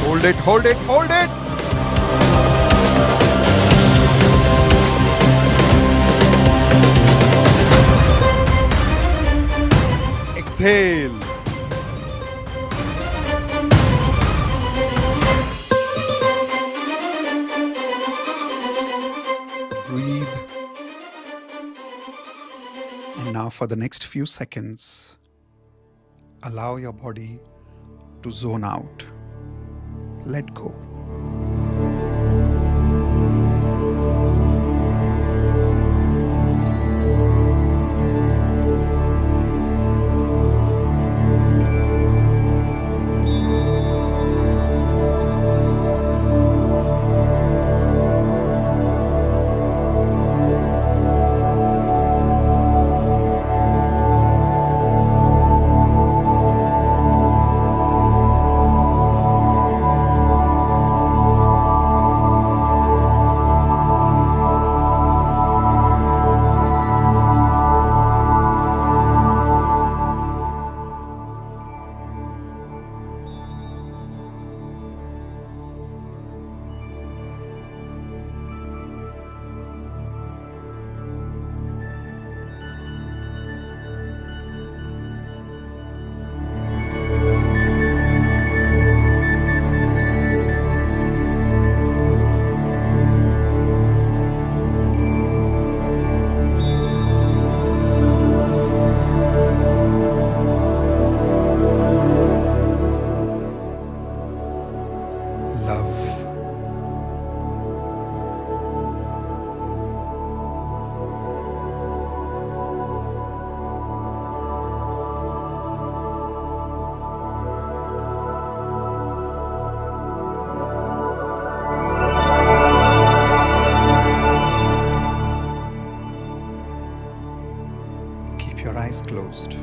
Hold it, hold it, hold it. Exhale. Breathe. And now for the next few seconds, allow your body to zone out. Let go. closed.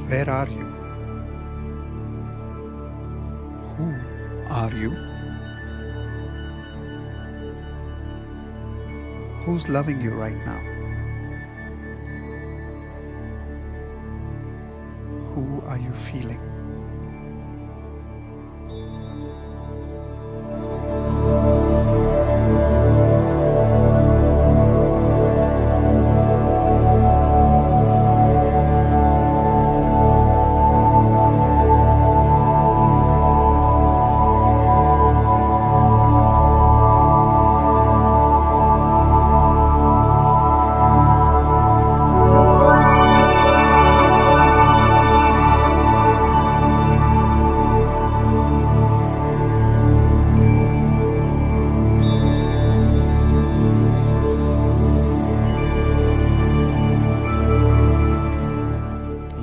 Where are you? Who are you? Who's loving you right now? Who are you feeling?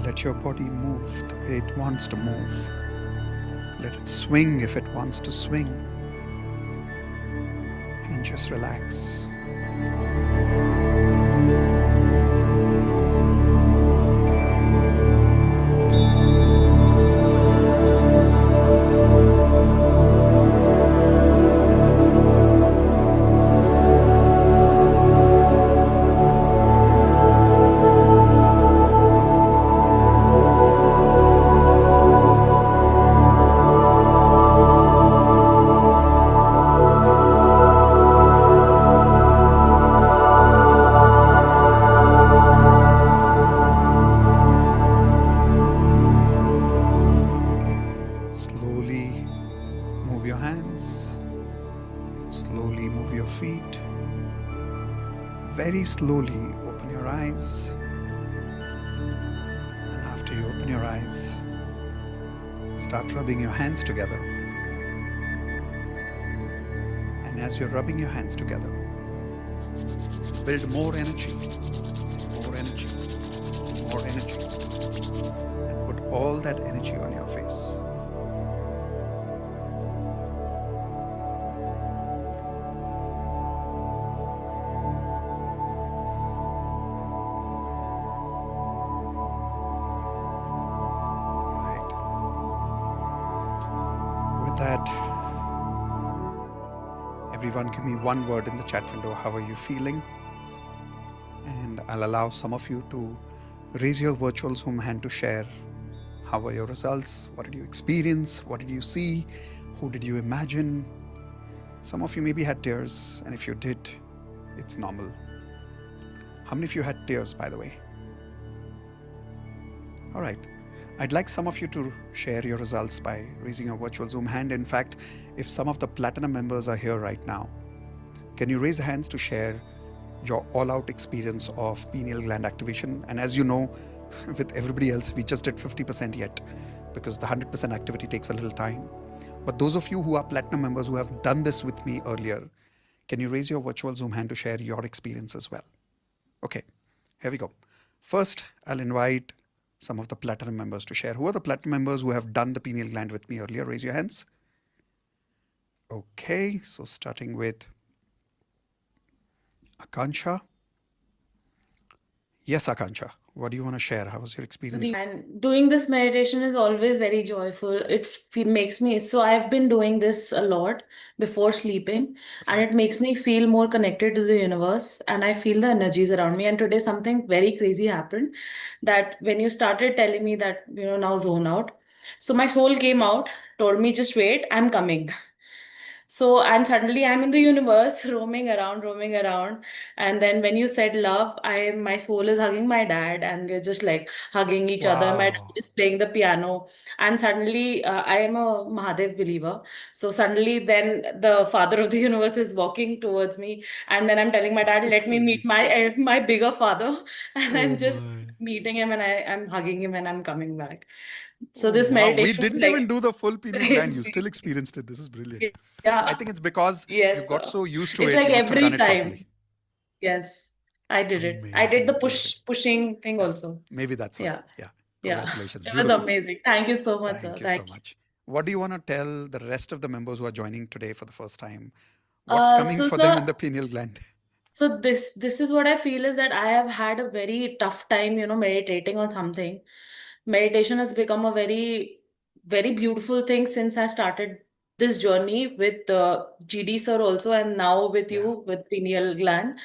Let your body move the way it wants to move. Let it swing if it wants to swing. And just relax. Slowly move your hands. Slowly move your feet. Very slowly open your eyes. And after you open your eyes, start rubbing your hands together. And as you're rubbing your hands together, build more energy, more energy, more energy. And put all that energy on your face. With that, everyone give me one word in the chat window. How are you feeling? And I'll allow some of you to raise your virtual Zoom hand to share. How were your results? What did you experience? What did you see? Who did you imagine? Some of you maybe had tears, and if you did, it's normal. How many of you had tears, by the way? All right. I'd like some of you to share your results by raising your virtual Zoom hand. In fact, if some of the Platinum members are here right now, can you raise hands to share your all-out experience of pineal gland activation? And as you know, with everybody else, we just did 50% yet because the 100% activity takes a little time. But those of you who are Platinum members who have done this with me earlier, can you raise your virtual Zoom hand to share your experience as well? Okay, here we go. First, I'll invite some of the Platinum members to share. Who are the Platinum members who have done the pineal gland with me earlier? Raise your hands. Okay, so starting with Akansha. Yes, Akansha, what do you want to share? How was your experience? And doing this meditation is always very joyful. It makes me, so I've been doing this a lot before sleeping, and it makes me feel more connected to the universe, and I feel the energies around me. And today something very crazy happened, that when you started telling me that, now zone out, so my soul came out, told me, just wait, I'm coming. So, and suddenly I'm in the universe, roaming around, roaming around. And then when you said love, my soul is hugging my dad, and we're just like hugging each other. My dad Wow. is playing the piano, and suddenly I am a Mahadev believer. So suddenly then the father of the universe is walking towards me, and then I'm telling my dad, let me meet my bigger father. And I'm Oh just my. meeting him, and I'm hugging him, and I'm coming back. So Oh, this wow. We meditation is didn't even like do the full pineal gland. You still crazy. experienced it. This is brilliant. I Yeah. think it's because Yes, you got so used to it's it. like You must have done every it properly. time. Yes, I did it. I did Amazing, the amazing. pushing thing also. Maybe that's why. Yeah. Yeah. Yeah. Congratulations. It was Beautiful. amazing. Thank you so much, sir. Thank you so Thank you. much. What do you want to tell the rest of the members who are joining today for the first time? What's coming So for them sir, in the pineal gland? So this is what I feel is that I have had a very tough time, meditating on something. Meditation has become a very beautiful thing since I started this journey with GD sir also, and now with you with pineal gland.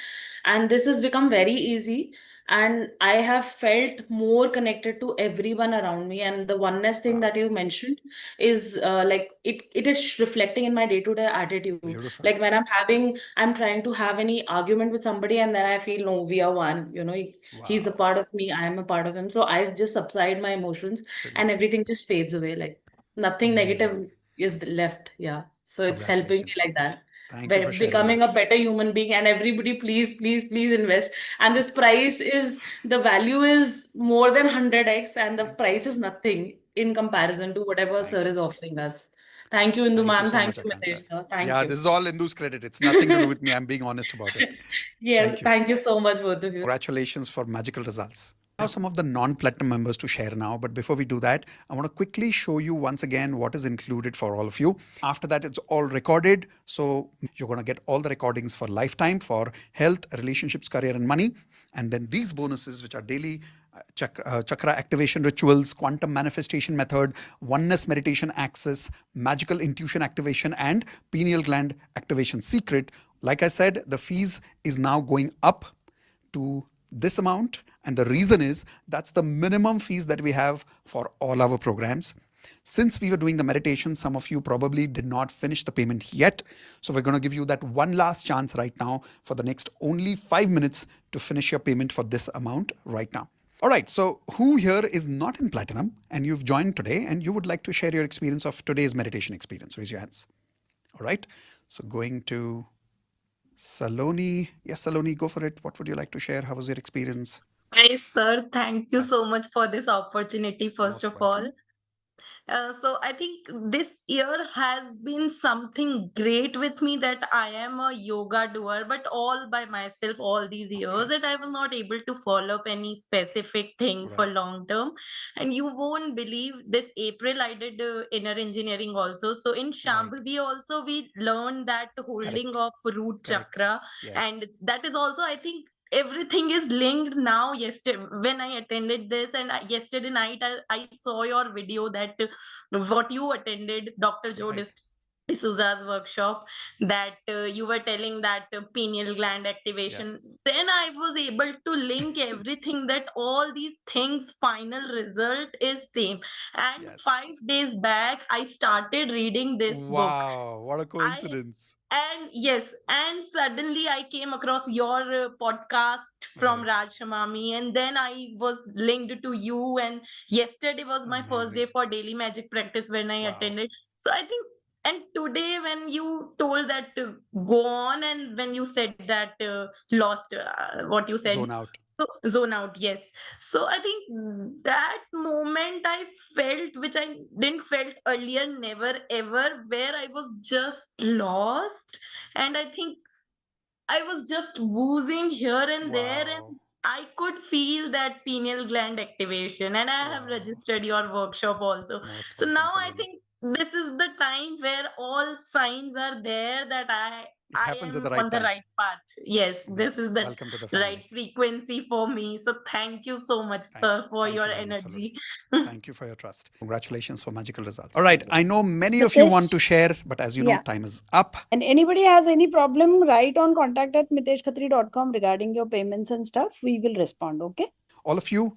And this has become very easy. And I have felt more connected to everyone around me. And the oneness thing that you mentioned is like it is reflecting in my day-to-day attitude. Beautiful. Like when I'm trying to have any argument with somebody, and then I feel, no, we are one. He's a part of me, I am a part of him. So I just subside my emotions and everything just fades away. Like nothing negative is left. Yeah. So it's helping me Congratulations. like that. Thank you for sharing Becoming that. a better human being, and everybody, please invest. And this price is the value is more than 100x, and the price is nothing in comparison to whatever sir is offering us. Thank you, Indu Thank you ma'am. so Thank much, you, Mitesh Akansha. sir. Thank Yeah, you. this is all Indu's credit. It's nothing to do with me. I'm being honest about it. Yes, thank you so much, both of you. Congratulations for magical results. Now some of the non-platinum members to share now, but before we do that, I want to quickly show you once again what is included for all of you. After that, it's all recorded, so you're going to get all the recordings for lifetime for health, relationships, career, and money. And then these bonuses, which are daily chakra activation rituals, quantum manifestation method, oneness meditation access, magical intuition activation, and pineal gland activation secret. Like I said, the fees is now going up to this amount, and the reason is that's the minimum fees that we have for all our programs. Since we were doing the meditation, some of you probably did not finish the payment yet, so we're going to give you that one last chance right now for the next only 5 minutes to finish your payment for this amount right now. All right, so who here is not in platinum and you've joined today and you would like to share your experience of today's meditation experience? Raise your hands. All right, so going to Saloni. Yes, Saloni, go for it. What would you like to share? How was your experience? Hi, sir. Thank you so much for this opportunity, first of all. So I think this year has been something great with me that I am a yoga doer, but all by myself all these years, and I was not able to follow up any specific thing for long term. And you won't believe this April I did inner engineering also. So in Shambhavi also we learned that holding of root chakra, and that is also I think everything is linked now. Yesterday when I attended this, and yesterday night I saw your video that what you attended, Dr. Joe D'Souza's workshop, that you were telling that pineal gland activation. Then I was able to link everything, that all these things final result is same. And 5 days back I started reading this book. Wow, what a coincidence. And yes, and suddenly I came across your podcast from Raj Shamami, and then I was linked to you. And yesterday was my first day for daily magic practice when I attended. So I think, and today when you told that go on, and when you said that lost, what you said, Zone out. so zone out, yes. So I think that moment I felt, which I didn't felt earlier, never ever, where I was just lost, and I think I was just woozing here and there, and I could feel that pineal gland activation, and I have registered your workshop also. So now I think this is the time where all signs are there that I happens at am the right on the time. right path. Yes, this is the Welcome to the family. right frequency for me. So thank you so much, sir, for your energy. Thank you for your trust. Congratulations for magical results. All right, I know many of you want to share, but as you know, time is up. And anybody has any problem, write on contact@miteshkhatri.com regarding your payments and stuff. We will respond, okay? All of you,